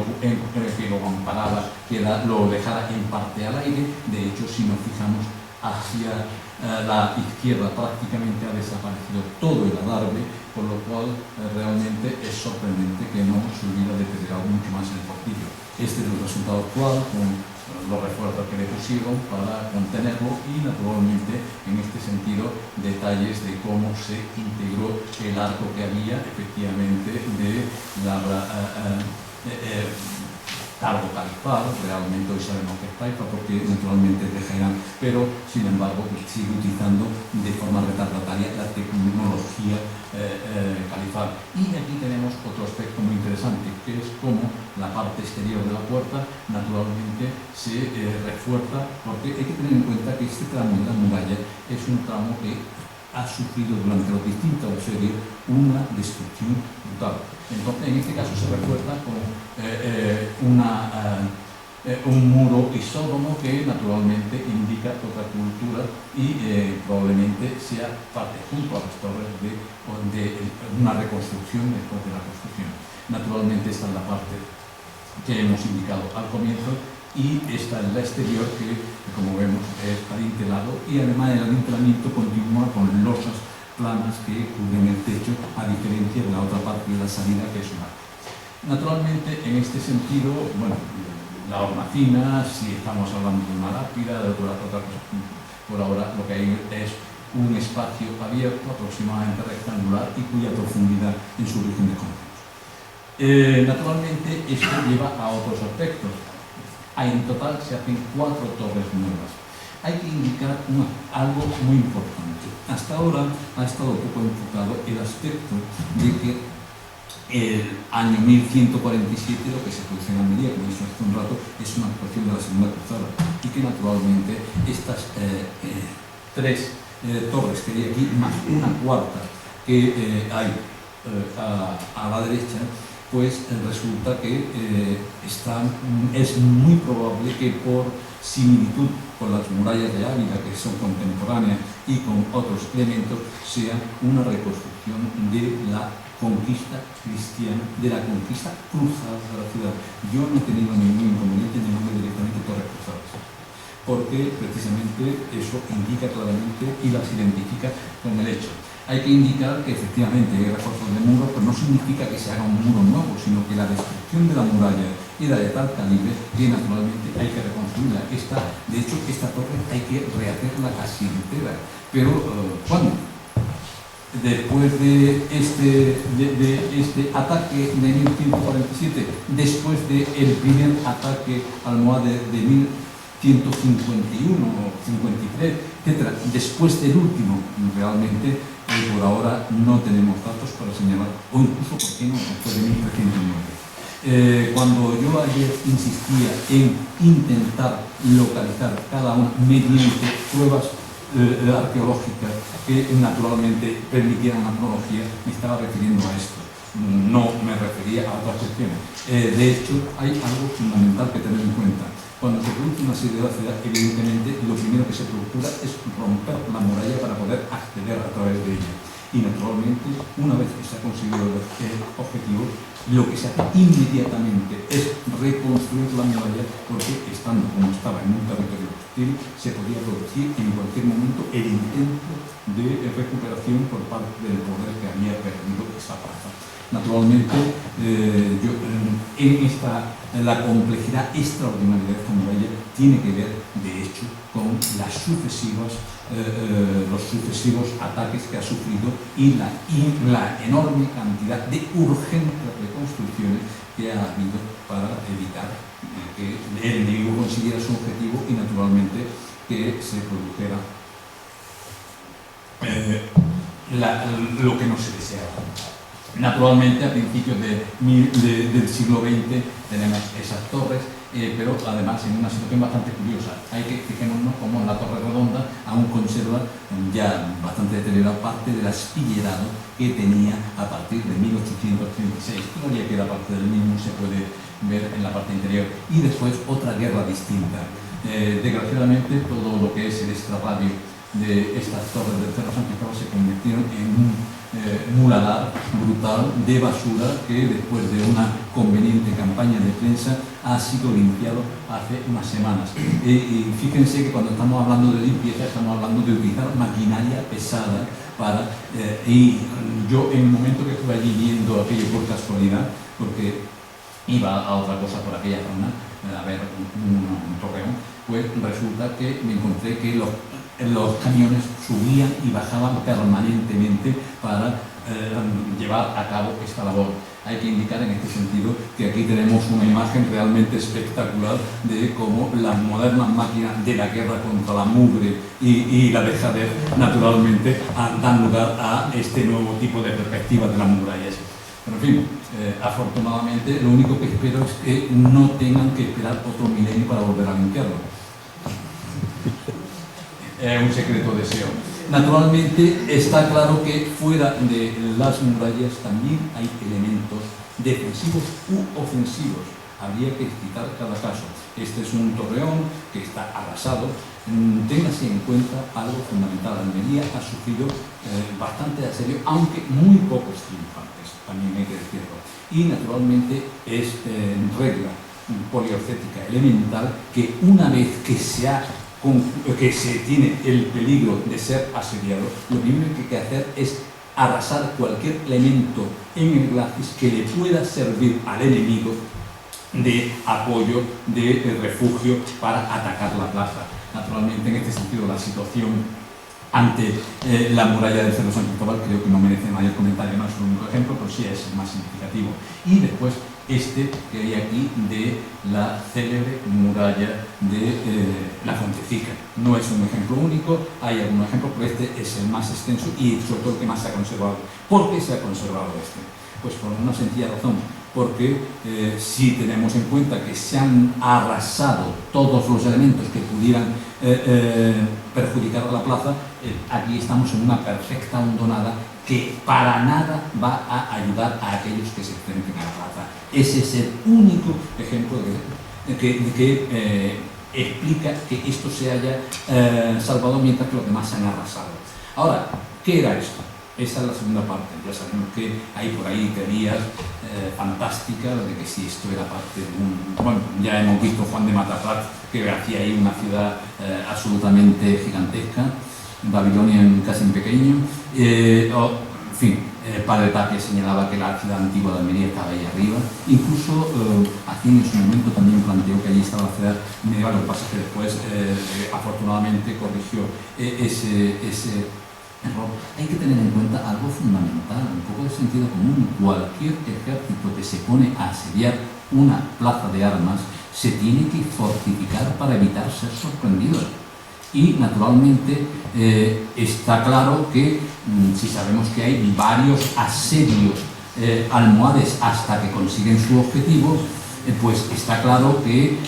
amparaba, que lo dejara en parte al aire. De hecho, si nos fijamos hacia la izquierda, prácticamente ha desaparecido todo el adarve, por lo cual realmente es sorprendente que no se hubiera deteriorado mucho más el portillo. Este es el resultado actual, con los refuerzos que le pusieron para contenerlo, y naturalmente en este sentido detalles de cómo se integró el arco que había efectivamente de la cargo califal. Realmente hoy sabemos que es taifa porque naturalmente es de Jaén, pero sin embargo sigue utilizando de forma retardataria la tecnología califal. Y aquí tenemos otro aspecto muy interesante, que es cómo la parte exterior de la puerta naturalmente se refuerza, porque hay que tener en cuenta que este tramo de la muralla es un tramo que ha sufrido durante los distintos asedios una destrucción brutal. Entonces, en este caso se refuerza con un muro isógono que naturalmente indica otra cultura y probablemente sea parte, junto a las torres, de una reconstrucción después de la construcción. Naturalmente esta es la parte que hemos indicado al comienzo, y esta es la exterior, que como vemos es adintelado, y además el adintelamiento continúa con losas planas que cubren el techo, a diferencia de la otra parte de la salida, que es un arco. Naturalmente, en este sentido, bueno, la hornacina, si estamos hablando de una lápida, de otra cosa, por ahora lo que hay es un espacio abierto, aproximadamente rectangular, y cuya profundidad en su origen desconocemos. Naturalmente, esto lleva a otros aspectos. En total se hacen 4 torres nuevas. Hay que indicar algo muy importante. Hasta ahora ha estado poco enfocado el aspecto de que el año 1147, lo que se produce en Almería, como he dicho hace un rato, es una actuación de la Segunda Cruzada, y que naturalmente estas 3 torres que hay aquí, más una cuarta que hay a la derecha, pues resulta que es muy probable que por similitud con las murallas de Ávila, que son contemporáneas, y con otros elementos, sea una reconstrucción de la conquista cristiana, de la conquista cruzada de la ciudad. Yo no he tenido ningún inconveniente en llamarle directamente Torres Cruzadas, porque precisamente eso indica claramente y las identifica con el hecho. Hay que indicar que efectivamente hay refuerzos de muros, pero no significa que se haga un muro nuevo, sino que la destrucción de la muralla era de tal calibre que naturalmente hay que reconstruirla. De hecho, esta torre hay que rehacerla casi entera. Pero, ¿cuándo? Después de este ataque de 1147, después del primer ataque almohade de 1151 o 53, etc., después del último, realmente por ahora no tenemos datos para señalar, o incluso, ¿por qué no?, después de 1309. Cuando yo ayer insistía en intentar localizar cada una mediante pruebas arqueológicas que naturalmente permitieran la cronología, me estaba refiriendo a esto, no me refería a otras cuestiones. De hecho, hay algo fundamental que tener en cuenta. Cuando se produce una asedio de la ciudad, evidentemente lo primero que se procura es romper la muralla para poder acceder a través de ella. Y naturalmente, una vez que se ha conseguido el objetivo, lo que se hace inmediatamente es reconstruir la muralla, porque estando como estaba en un territorio hostil, se podía producir en cualquier momento el intento de recuperación por parte del poder que había perdido esa plaza. Naturalmente, la complejidad extraordinaria de esta muralla tiene que ver, de hecho, con los sucesivos ataques que ha sufrido y la enorme cantidad de urgentes reconstrucciones que ha habido para evitar que el enemigo consiguiera su objetivo y, naturalmente, que se produjera lo que no se deseaba. Naturalmente, a principios del siglo XX tenemos esas torres, pero además en una situación bastante curiosa. Hay que fijarnos cómo la Torre Redonda aún conserva ya bastante deteriorada parte del aspillerado que tenía a partir de 1836. Todavía queda parte del mismo, se puede ver en la parte interior. Y después otra guerra distinta. Desgraciadamente, todo lo que es el extrarradio de estas torres del Cerro San Cristóbal se convirtieron en un muladar brutal de basura que, después de una conveniente campaña de prensa, ha sido limpiado hace unas semanas. Y fíjense que cuando estamos hablando de limpieza estamos hablando de utilizar maquinaria pesada para... y yo, en el momento que estuve allí viendo aquello por casualidad, porque iba a otra cosa por aquella zona, a ver un torreón, pues resulta que me encontré que los camiones subían y bajaban permanentemente para llevar a cabo esta labor. Hay que indicar en este sentido que aquí tenemos una imagen realmente espectacular de cómo las modernas máquinas de la guerra contra la mugre y la dejadez naturalmente dan lugar a este nuevo tipo de perspectiva de las murallas. Pero en fin, afortunadamente lo único que espero es que no tengan que esperar otro milenio para volver a limpiarlo. Un secreto deseo. Naturalmente está claro que fuera de las murallas también hay elementos defensivos u ofensivos. Habría que citar cada caso. Este es un torreón que está arrasado. Téngase en cuenta algo fundamental. Almería ha sufrido bastante asedio, aunque muy pocos triunfantes, también hay que decirlo. Y naturalmente es regla poliorcética elemental que una vez que se tiene el peligro de ser asediado, lo primero que hay que hacer es arrasar cualquier elemento en el glacis que le pueda servir al enemigo de apoyo, de refugio para atacar la plaza. Naturalmente, en este sentido, la situación ante la muralla del Cerro San Cristóbal creo que no merece mayor comentario, no es el único ejemplo, pero sí es el más significativo. Y después este que hay aquí de la célebre muralla de la Fontecica. No es un ejemplo único, hay algunos ejemplos, pero este es el más extenso y sobre todo el que más se ha conservado. ¿Por qué se ha conservado este? Pues por una sencilla razón, porque si tenemos en cuenta que se han arrasado todos los elementos que pudieran perjudicar a la plaza, aquí estamos en una perfecta hondonada que para nada va a ayudar a aquellos que se enfrenten a la plaza. Ese es el único ejemplo que explica que esto se haya salvado mientras que los demás se han arrasado. Ahora, ¿qué era esto? Esa es la segunda parte. Ya sabemos que hay por ahí teorías fantásticas de que si esto era parte de un... Bueno, ya hemos visto Juan de Mataprat, que hacía ahí una ciudad absolutamente gigantesca, Babilonia casi en pequeño, en fin, Padre Tapia señalaba que la ciudad antigua de Almería estaba ahí arriba. Incluso Hacienda en su momento también planteó que allí estaba la ciudad medieval. Lo que pasa es que después, afortunadamente, corrigió ese error. Hay que tener en cuenta algo fundamental, un poco de sentido común. Cualquier ejército que se pone a asediar una plaza de armas se tiene que fortificar para evitar ser sorprendido. Y naturalmente está claro que si sabemos que hay varios asedios almohades hasta que consiguen su objetivo, pues está claro que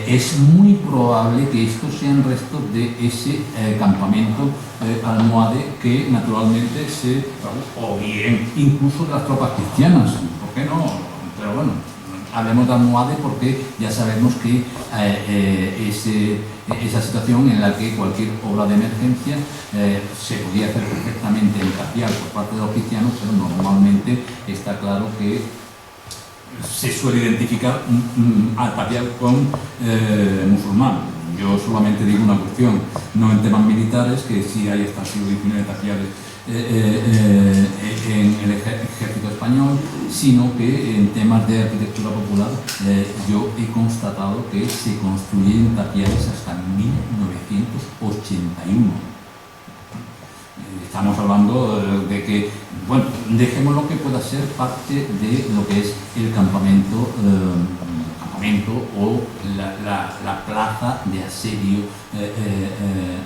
es muy probable que estos sean restos de ese campamento almohade que naturalmente o bien incluso de las tropas cristianas, ¿por qué no? Pero bueno, hablemos de almohade porque ya sabemos que esa situación en la que cualquier obra de emergencia se podía hacer perfectamente en tapial por parte de los cristianos, pero normalmente está claro que se suele identificar al tapial con musulmán. Yo solamente digo una cuestión, no en temas militares, que sí hay hasta el siglo XIX tapiales en el ejército español, sino que en temas de arquitectura popular yo he constatado que se construyen tapiales hasta 1981. Estamos hablando de que, bueno, dejemos lo que pueda ser parte de lo que es el campamento o la plaza de asedio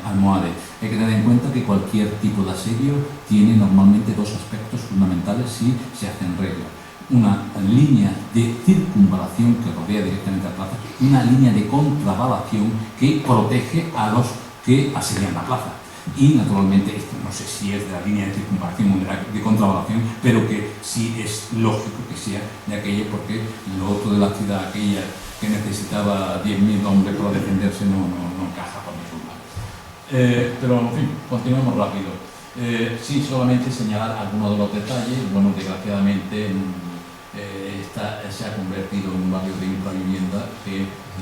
almohade. Hay que tener en cuenta que cualquier tipo de asedio tiene normalmente dos aspectos fundamentales si se hace en regla. Una línea de circunvalación que rodea directamente la plaza, una línea de contravalación que protege a los que asedian la plaza. Y naturalmente, esto no sé si es de la línea de circunvalación o de contravalación, pero que sí es lógico que sea de aquello, porque lo otro de la ciudad, aquella que necesitaba 10.000 hombres para defenderse, no encaja por ningún lado. Pero en fin, continuemos rápido. Sí, solamente señalar algunos de los detalles. Bueno, desgraciadamente se ha convertido en un barrio de infravivienda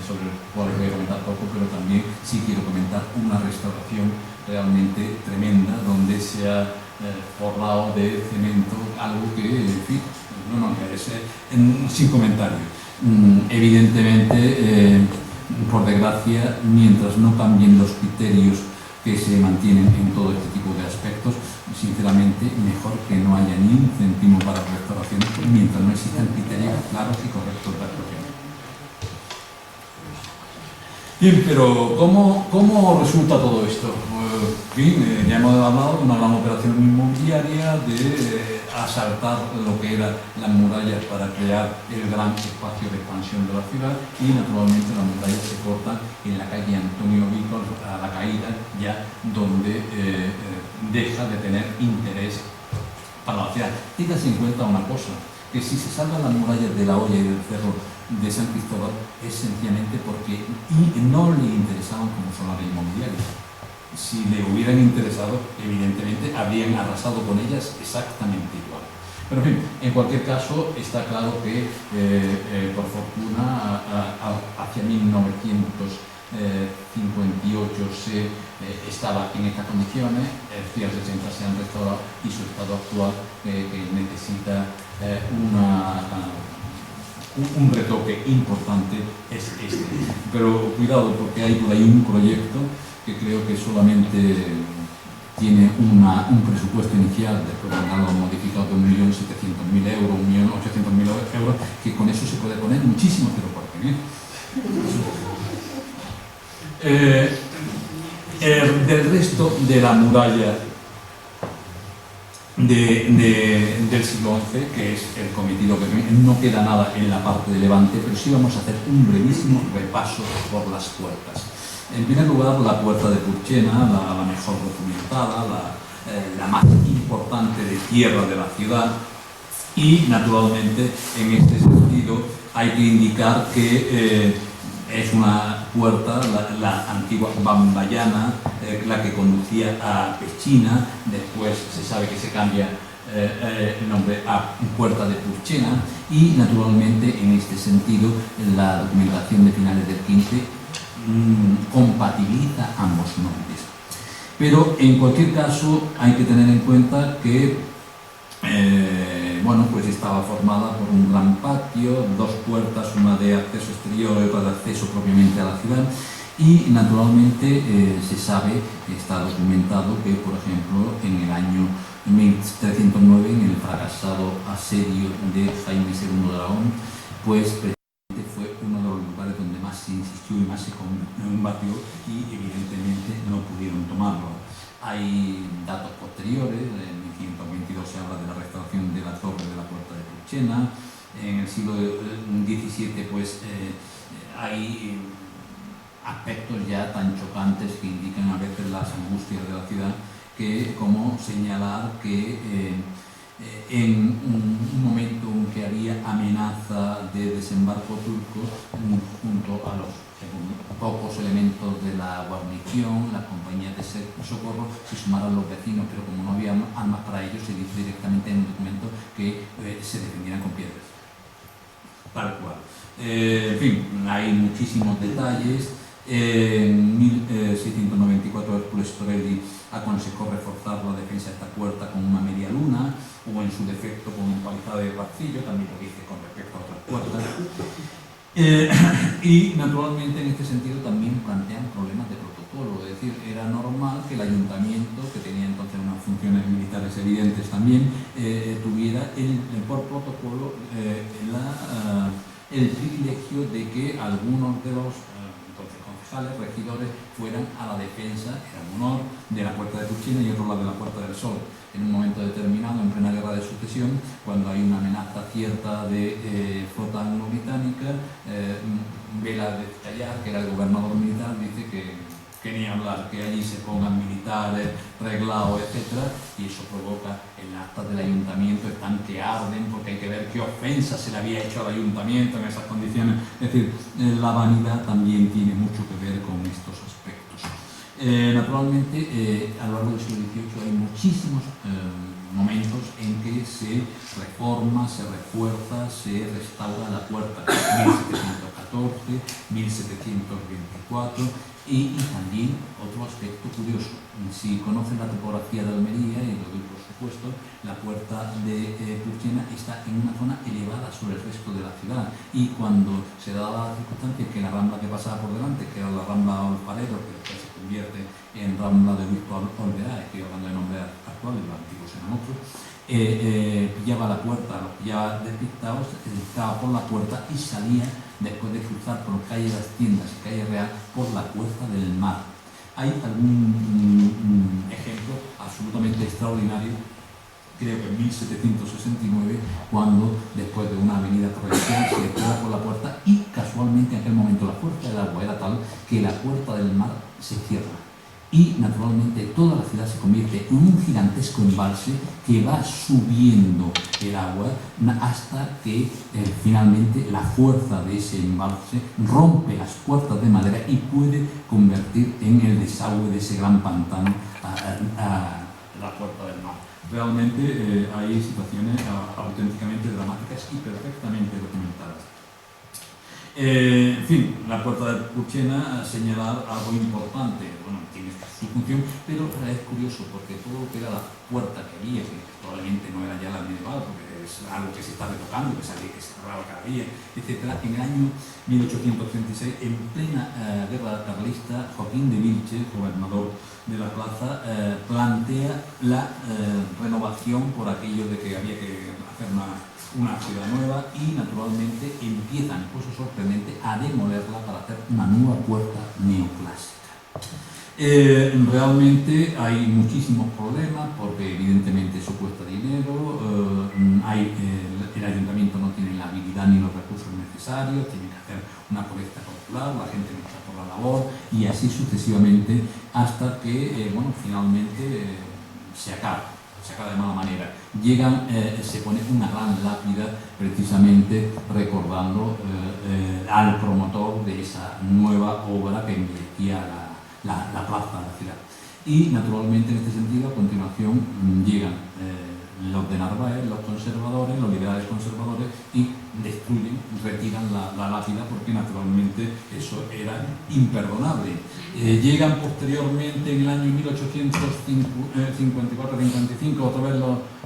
sobre el cual voy a comentar poco, pero también sí quiero comentar una restauración realmente tremenda, donde se ha forrado de cemento algo que, en fin, no merece sin comentario. Evidentemente, por desgracia, mientras no cambien los criterios que se mantienen en todo este tipo de aspectos, sinceramente, mejor que no haya ni un céntimo para restauración mientras no existan criterios claros y correctos de actuación. Bien, pero ¿cómo resulta todo esto? Ya hemos hablado de una gran operación inmobiliaria, de asaltar lo que eran las murallas para crear el gran espacio de expansión de la ciudad, y naturalmente las murallas se cortan en la calle Antonio Vico a la caída, ya donde deja de tener interés para la ciudad. Téngase en cuenta una cosa, que si se salvan las murallas de la Hoya y del Cerro de San Cristóbal es sencillamente porque no le interesaban como zona de inmobiliaria. Si le hubieran interesado, evidentemente habrían arrasado con ellas exactamente igual. Pero en fin, en cualquier caso, está claro que por fortuna hacia 1958 se estaba en estas condiciones, el 60 se han restaurado y su estado actual que necesita un retoque importante es este. Pero cuidado, porque hay por ahí un proyecto que creo que solamente tiene un presupuesto inicial, después de haberlo modificado de 1.700.000 euros, 1.800.000 euros, que con eso se puede poner muchísimo, pero ¿por qué? Del resto de la muralla del siglo XI, que es el cometido que no queda nada en la parte de Levante, pero sí vamos a hacer un brevísimo repaso por las puertas. En primer lugar, la puerta de Purchena, la mejor documentada, la más importante de tierra de la ciudad, y naturalmente en este sentido hay que indicar que es una puerta, la antigua Bambayana, la que conducía a Pechina. Después se sabe que se cambia el nombre a Puerta de Purchena, y naturalmente en este sentido la documentación de finales del XV compatibiliza ambos nombres. Pero en cualquier caso hay que tener en cuenta que bueno, pues estaba formada por un gran patio, dos puertas, una de acceso exterior y otra de acceso propiamente a la ciudad. Y naturalmente se sabe, está documentado que, por ejemplo, en el año 1309, en el fracasado asedio de Jaime II de Aragón, pues precisamente fue uno de los lugares donde más se insistió y más se combatió, y evidentemente no pudieron tomarlo. Hay datos posteriores, en 1522 se habla de la restauración de la torre de la Puerta de Purchena. En el siglo XVII pues hay aspectos ya tan chocantes que indican a veces las angustias de la ciudad, que como señalar que en un momento en que había amenaza de desembarco turco, junto a los pocos elementos de la guarnición, las compañías de socorro, se sumaron los vecinos, pero como no había armas para ellos, se dice directamente en un documento que se defendieran con piedras. Tal cual. En fin, hay muchísimos detalles. En 1694 Hércules Torelli aconsejó reforzar la defensa de esta puerta con una media luna, o en su defecto con empalizada de racillo, también lo dice con respecto a otras puertas. Y naturalmente en este sentido también plantean problemas de protocolo, es decir, era normal que el ayuntamiento, que tenía entonces unas funciones militares evidentes también, tuviera por protocolo el privilegio de que algunos de los concejales, regidores, fueran a la defensa, era un honor, de la Puerta de Purchena y otro la de la Puerta del Sol. En un momento determinado, en plena guerra de sucesión, cuando hay una amenaza cierta de flota anglo-británica, Vela de Callar, que era el gobernador militar, dice que ni hablar, que allí se pongan militares, reglados, etc. Y eso provoca en las actas del ayuntamiento, están que arden, porque hay que ver qué ofensa se le había hecho al ayuntamiento en esas condiciones. Es decir, la vanidad también tiene mucho que ver con estos aspectos. Naturalmente, a lo largo del siglo XVIII hay muchísimos momentos en que se reforma, se refuerza, se restaura la puerta. 1714, 1724, y también otro aspecto curioso. Si conocen la topografía de Almería, y lo digo por supuesto, la Puerta de Purchena está en una zona elevada sobre el resto de la ciudad, y cuando se da la circunstancia que la rambla que pasaba por delante, que era la rambla Olfarero, que después se convierte en rambla de Obispo Olvera, estoy hablando de nombres actuales, los antiguos eran otros, pillaba la puerta, los pillaba despistados, entraba por la puerta y salía, después de cruzar por calle Las Tiendas y calle Real, por la Puerta del Mar. Hay algún ejemplo absolutamente extraordinario, creo que en 1769, cuando después de una avenida torrencial se entra por la puerta y casualmente en aquel momento la fuerza del agua era tal que la Puerta del Mar se cierra. Y naturalmente toda la ciudad se convierte en un gigantesco embalse que va subiendo el agua hasta que finalmente la fuerza de ese embalse rompe las puertas de madera y puede convertir en el desagüe de ese gran pantano a la Puerta del Mar. Realmente hay situaciones auténticamente dramáticas y perfectamente documentadas. En fin, la Puerta de Purchena, señalar algo importante, bueno, tiene su función, pero es curioso porque todo lo que era la puerta que había, que probablemente no era ya la medieval, porque es algo que se está retocando, que se cerraba cada día, etc. En el año 1836, en plena guerra carlista, Joaquín de Vilche, gobernador de la plaza, plantea la renovación por aquello de que había que hacer una ciudad nueva, y naturalmente empiezan, cosa sorprendente, a demolerla para hacer una nueva puerta neoclásica. Realmente hay muchísimos problemas porque evidentemente eso cuesta dinero, el ayuntamiento no tiene la habilidad ni los recursos necesarios, tiene que hacer una colecta popular, la gente no está por la labor, y así sucesivamente hasta que finalmente se acaba de mala manera. Se pone una gran lápida precisamente recordando al promotor de esa nueva obra que embellecía la plaza de la ciudad. Y naturalmente en este sentido a continuación llegan los de Narváez, los conservadores, los liberales conservadores, y destruyen, retiran la lápida porque naturalmente eso era imperdonable. Llegan posteriormente en el año 1854-55 otra vez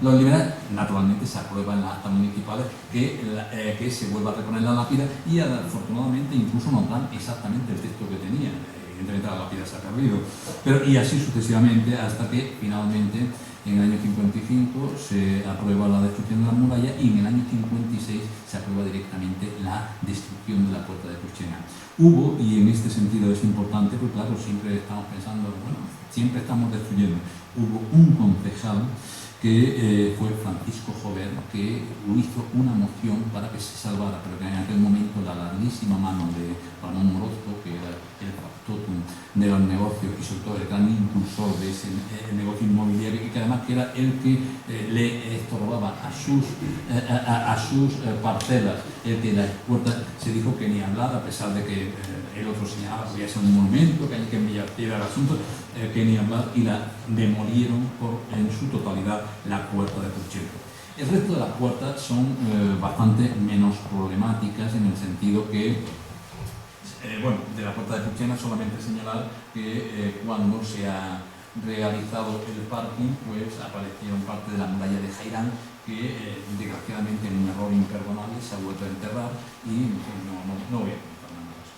los liberales, naturalmente se aprueba en las actas municipales que se vuelva a reponer la lápida, y afortunadamente incluso nos dan exactamente el texto que tenía. Evidentemente la lápida se ha perdido, y así sucesivamente hasta que finalmente en el año 55 se aprueba la destrucción de la muralla, y en el año 56 se aprueba directamente la destrucción de la puerta de Cruchena. Hubo, y en este sentido es importante, porque claro, siempre estamos pensando, bueno, siempre estamos destruyendo, hubo un concejal que fue Francisco Jover, que hizo una moción para que se salvara, pero que en aquel momento la larguísima mano de Ramón Orozco, que era el factotum de los negocios y sobre todo el gran impulsor de ese negocio inmobiliario, y que además que era el que le estorbaba a sus parcelas, el que las puertas, se dijo que ni hablar, a pesar de que el otro señalaba que podía ser un monumento, que hay que enviar piedra al asunto, que ni hablar, y la demolieron en su totalidad la puerta de Cruchena. El resto de las puertas son bastante menos problemáticas, en el sentido que, bueno, de la puerta de Cruchena solamente señalar que cuando se ha realizado el parking, pues aparecieron parte de la muralla de Jairán, que desgraciadamente en un error imperdonable se ha vuelto a enterrar, y no voy a contar nada más.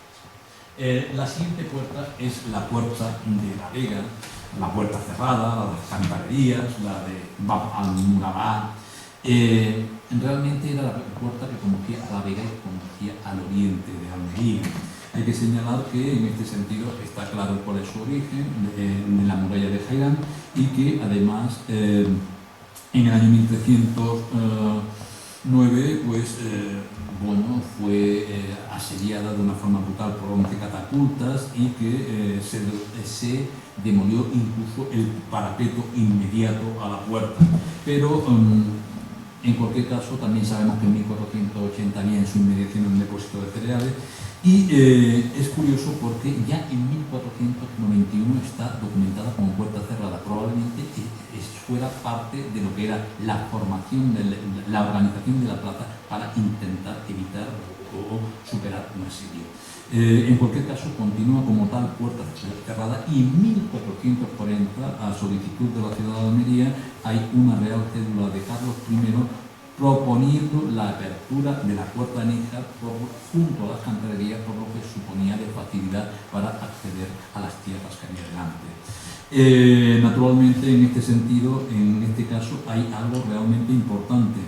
La siguiente puerta es la puerta de la Vega, la puerta cerrada, la de las Cantarerías, la de Bab al-Murabá. Realmente era la puerta que conducía a la Vega y conducía al oriente de Almería. Hay que señalar que en este sentido está claro cuál es su origen, de la muralla de Jairán, y que además en el año 1309 pues, bueno, fue asediada de una forma brutal por 11 catapultas, y que se demolió incluso el parapeto inmediato a la puerta. Pero en cualquier caso, también sabemos que en 1480 había en su inmediación un depósito de cereales, y es curioso porque ya en 1491 está documentada como puerta cerrada. Probablemente fuera parte de lo que era la formación, la organización de la plaza para intentar evitar o superar un asedio. En cualquier caso, continúa como tal puerta cerrada, y en 1440, a solicitud de la ciudad de Almería, hay una real cédula de Carlos I proponiendo la apertura de la puerta de Níjar junto a las cantererías, por lo que suponía de facilidad para acceder a las tierras que había delante. Naturalmente, en este sentido, en este caso, hay algo realmente importante,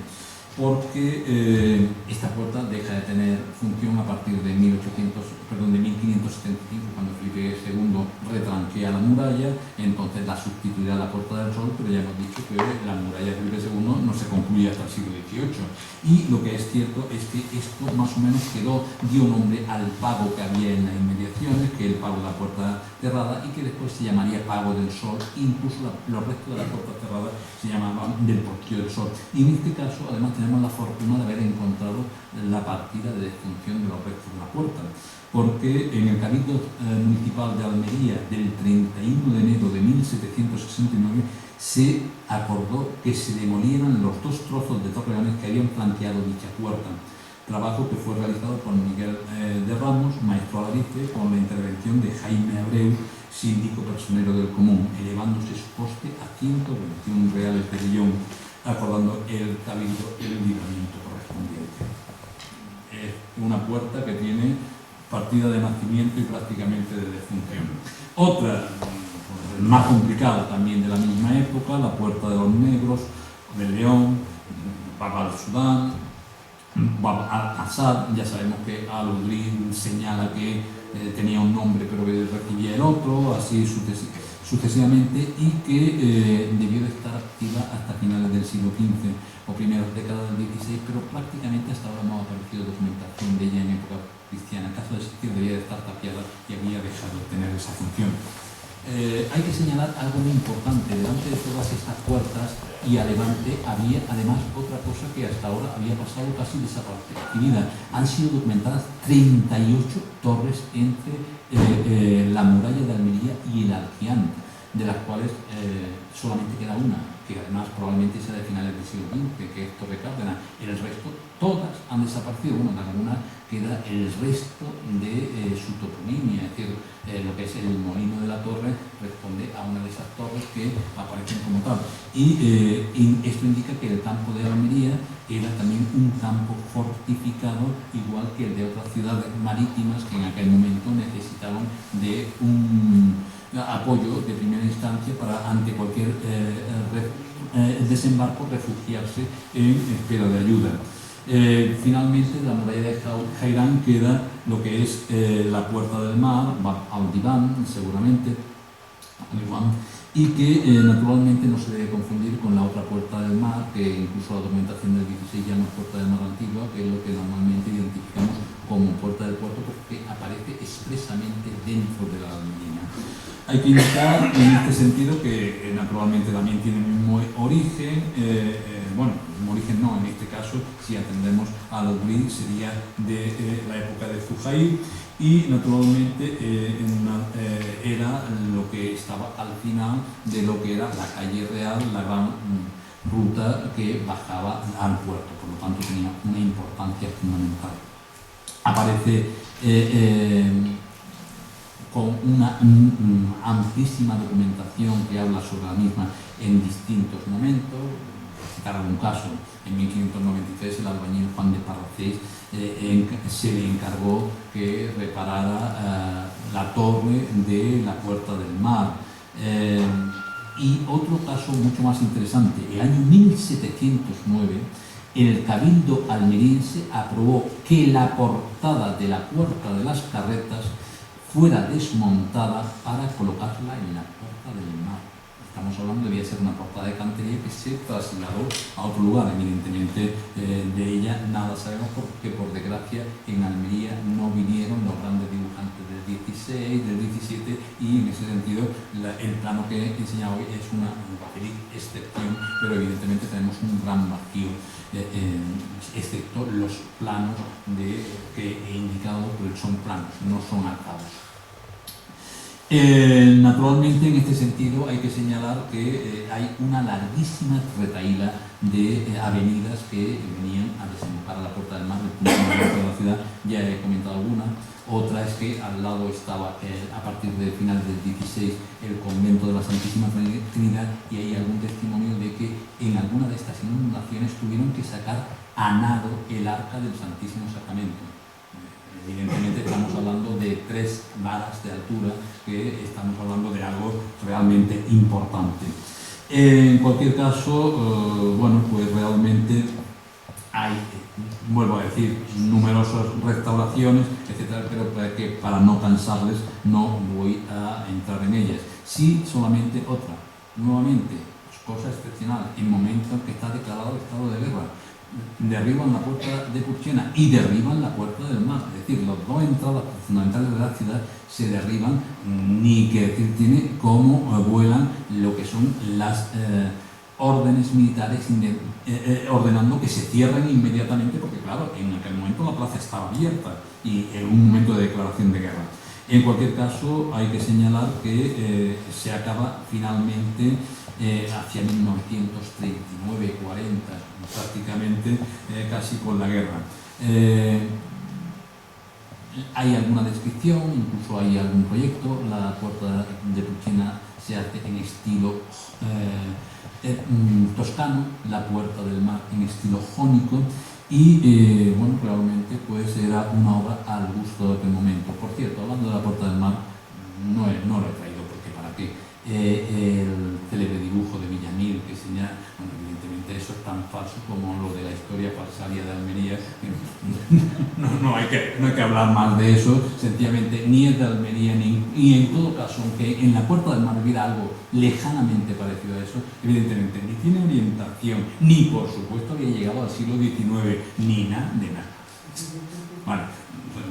porque esta puerta deja de tener función a partir de 1575, cuando Felipe II retranquea la muralla. Entonces la sustituirá la Puerta del Sol, pero ya hemos dicho que la muralla de Felipe II no se concluye hasta el siglo XVIII. Y lo que es cierto es que esto más o menos dio nombre al pago que había en las inmediaciones, que es el pago de la Puerta Cerrada, y que después se llamaría Pago del Sol. Incluso los restos de la Puerta Cerrada se llamaban del Portillo del Sol. Y en este caso, además, tenemos la fortuna de haber encontrado la partida de defunción de los restos de la puerta, porque en el Cabildo Municipal de Almería del 31 de enero de 1769 se acordó que se demolieran los dos trozos de torreones que habían flanqueado dicha puerta, trabajo que fue realizado por Miguel de Ramos, maestro alarife, con la intervención de Jaime Abreu, síndico personero del común, elevándose su coste a 121 reales de millón, acordando el cabildo el libramiento correspondiente. Es una puerta que tiene partida de nacimiento y prácticamente de defunción. Otra, más complicada también de la misma época, la Puerta de los Negros, de León, Bab al-Sudán, Bab al-Assad. Ya sabemos que Al-Udrin señala que tenía un nombre pero que recibía el otro, así sucesivamente, y que debió de estar activa hasta finales del siglo XV o primeras décadas del XVI, pero prácticamente hasta ahora no ha aparecido documentación de ella en época cristiana. En caso de existir, debía de estar tapiada y había dejado de tener esa función. Hay que señalar algo muy importante: delante de todas estas puertas y a levante había además otra cosa que hasta ahora había pasado casi desapercibida. Han sido documentadas 38 torres entre la muralla de Almería y el Alquián, de las cuales solamente queda una, que además probablemente sea de finales del siglo XX, que es Torre Cárdenas. El resto, todas han desaparecido. Bueno, en algunas queda el resto de su toponimia, es decir, lo que es el molino de la torre responde a una de esas torres que aparecen como tal. Y esto indica que el campo de Almería era también un campo fortificado, igual que el de otras ciudades marítimas que en aquel momento necesitaban de un apoyo de primera instancia para, ante cualquier desembarco, refugiarse en espera de ayuda. Finalmente, de la muralla de Jairán queda lo que es la Puerta del Mar, Al-Diván, seguramente, y que naturalmente no se debe confundir con la otra Puerta del Mar, que incluso la documentación del 16 llama Puerta del Mar Antigua, que es lo que normalmente identificamos como Puerta del Puerto, porque aparece expresamente dentro de la Almedina. Hay que indicar en este sentido que naturalmente también tiene el mismo origen, bueno, el origen no, en este caso, si atendemos a los Gris, sería de la época de Zujair, y naturalmente era lo que estaba al final de lo que era la calle real, la gran ruta que bajaba al puerto, por lo tanto tenía una importancia fundamental. Aparece con una amplísima documentación que habla sobre la misma en distintos momentos. Por citar algún caso, en 1593 el albañil Juan de Parracés se le encargó que reparara la torre de la Puerta del Mar. Y otro caso mucho más interesante, el año 1709, el Cabildo almeriense aprobó que la portada de la Puerta de las Carretas fuera desmontada para colocarla en la Puerta del Mar. Estamos hablando, debía ser una portada de cantería que se trasladó a otro lugar. Evidentemente de ella nada sabemos porque, por desgracia, en Almería no vinieron los grandes dibujantes del 16, del 17, y en ese sentido el plano que he enseñado hoy es una feliz excepción, pero evidentemente tenemos un gran vacío, excepto los planos que he indicado, pero son planos, no son arcados. Naturalmente, en este sentido hay que señalar que hay una larguísima retahíla de avenidas que venían a desembocar a la Puerta del Mar, del punto más alto de la ciudad. Ya he comentado alguna. Otra es que al lado estaba, a partir del final del 16, el convento de la Santísima Trinidad, y hay algún testimonio de que en alguna de estas inundaciones tuvieron que sacar a nado el arca del Santísimo Sacramento. Evidentemente estamos hablando de 3 varas de altura, que estamos hablando de algo realmente importante. En cualquier caso, bueno, pues realmente hay, vuelvo a decir, numerosas restauraciones, etcétera, pero que para no cansarles no voy a entrar en ellas. Sí, solamente otra, nuevamente, cosa excepcional, en momentos que está declarado estado de guerra, derriban la Puerta de Purchena y derriban la Puerta del Mar, es decir, las dos entradas fundamentales de la ciudad se derriban, ni que decir tiene cómo vuelan lo que son las órdenes militares ordenando que se cierren inmediatamente, porque claro, en aquel momento la plaza estaba abierta y en un momento de declaración de guerra. En cualquier caso, hay que señalar que se acaba finalmente hacia 1939, 40, prácticamente casi con la guerra. Hay alguna descripción, incluso hay algún proyecto. La Puerta de Purchena se hace en estilo toscano, la Puerta del Mar en estilo jónico, y bueno, realmente pues era una obra al gusto de aquel momento. Por cierto, hablando de la Puerta del Mar, no lo he traído porque para qué. El célebre dibujo de Villamil que señala, bueno, evidentemente eso es tan falso como lo de la historia falsaria de Almería. No hay que hablar más de eso, sencillamente ni es de Almería y en todo caso, aunque en la Puerta del Mar hubiera algo lejanamente parecido a eso, evidentemente ni tiene orientación, ni por supuesto había llegado al siglo XIX, ni nada de nada. Vale, pues,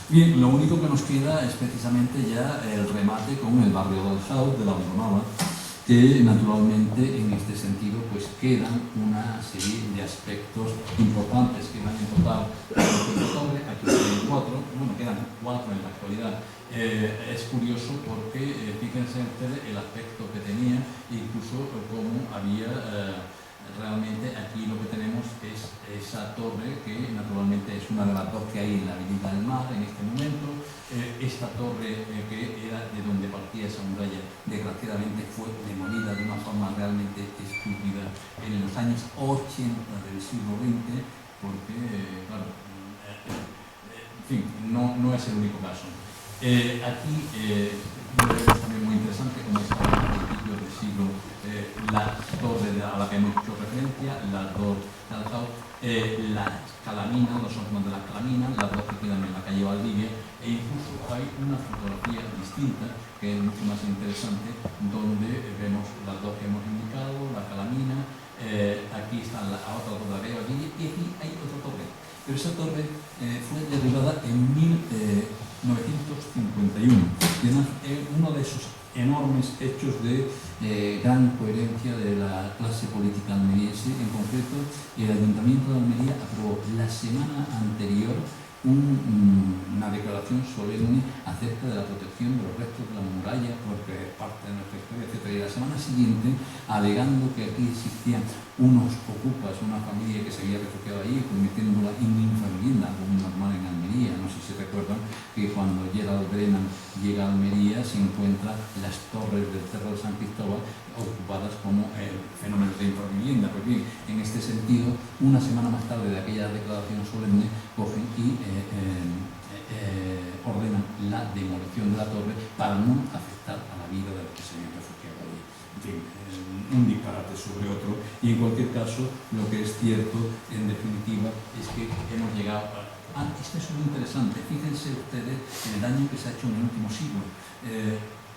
bien, lo único que nos queda es precisamente ya el remate con el barrio del Saut, de la Abandonada, que naturalmente en este sentido pues quedan una serie de aspectos importantes. Quedan en total 5 torres, aquí quedan 4, bueno, quedan 4 en la actualidad. Es curioso porque fíjense ustedes el aspecto que tenía, incluso cómo había realmente aquí lo que tenemos es esa torre que naturalmente es una de las dos que hay en la Avenida del Mar en este momento. Esta torre que era de donde partía esa muralla, desgraciadamente fue demolida de una forma realmente estúpida en los años 80 del siglo XX, porque, claro, en fin, no es el único caso. Aquí vemos también muy interesante cómo está en el principio del siglo la torre a la que hemos hecho referencia, las dos la Calamina, los hornos de la Calamina, las dos que quedan en la calle Valdivia, e incluso hay una fotografía distinta que es mucho más interesante, donde vemos las dos que hemos indicado, la Calamina, aquí está la otra torre de la calle Valdivia, y aquí hay otra torre. Pero esa torre fue derribada en 1951, y además es uno de esos enormes hechos de gran coherencia de la clase política almeriense. En concreto, el Ayuntamiento de Almería aprobó la semana anterior una declaración solemne acerca de la protección de los restos de la muralla, porque es parte de nuestra historia, etc. Y la semana siguiente, alegando que aquí existían unos ocupas, una familia que se había refugiado ahí, convirtiéndola en infavivienda, algo muy normal en Almería. No sé si recuerdan que cuando Gerald Brennan llega a Almería se encuentra las torres del Cerro de San Cristóbal ocupadas como el fenómeno de infravivienda. Pues bien, en este sentido, una semana más tarde de aquella declaración solemne, cogen y ordenan la demolición de la torre para no afectar a la vida de los que se habían refugiado allí. En fin, un disparate sobre otro, y en cualquier caso, lo que es cierto, en definitiva, es que hemos llegado a... esto es muy interesante. Fíjense ustedes el daño que se ha hecho en el último siglo.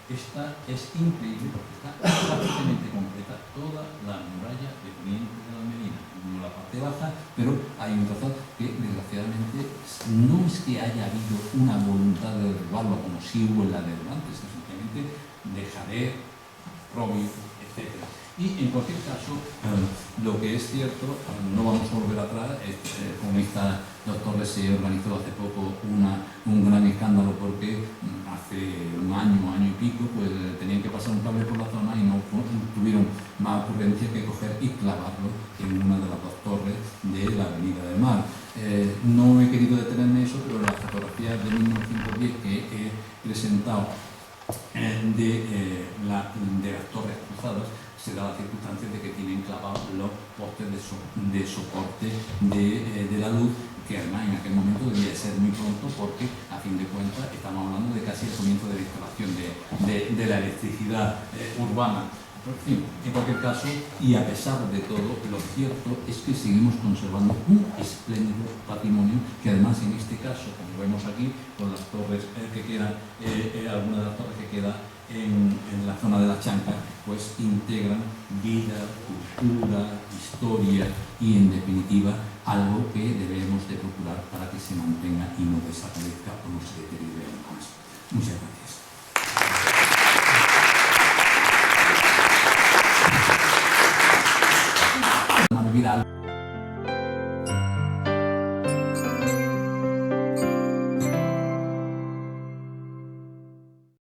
Esta es increíble porque está prácticamente completa toda la muralla de Poniente de la Almería, no la parte baja, pero hay un trazado que desgraciadamente no es que haya habido una voluntad de derribarlo como si hubo en la de antes, simplemente de Jared, Robbie, etc. Y en cualquier caso, lo que es cierto, no vamos a volver atrás, con estas dos torres se organizó hace poco un gran escándalo porque hace un año y pico, pues tenían que pasar un cable por la zona y no tuvieron más ocurrencia que coger y clavarlo en una de las dos torres de la Avenida del Mar. No he querido detenerme en eso, pero las fotografías de 1910 que he presentado de las torres cruzadas, se da la circunstancia de que tienen clavados los postes de soporte de la luz, que además en aquel momento debía ser muy pronto porque a fin de cuentas estamos hablando de casi el comienzo de la instalación de la electricidad urbana. En cualquier caso, y a pesar de todo, lo cierto es que seguimos conservando un espléndido patrimonio que además en este caso, como vemos aquí, con las torres que quedan, algunas de las torres que quedan en la zona de la Chanca, pues integran vida, cultura, historia y en definitiva algo que debemos de procurar para que se mantenga y no desaparezca o no se deteriore más. Muchas gracias. Viral.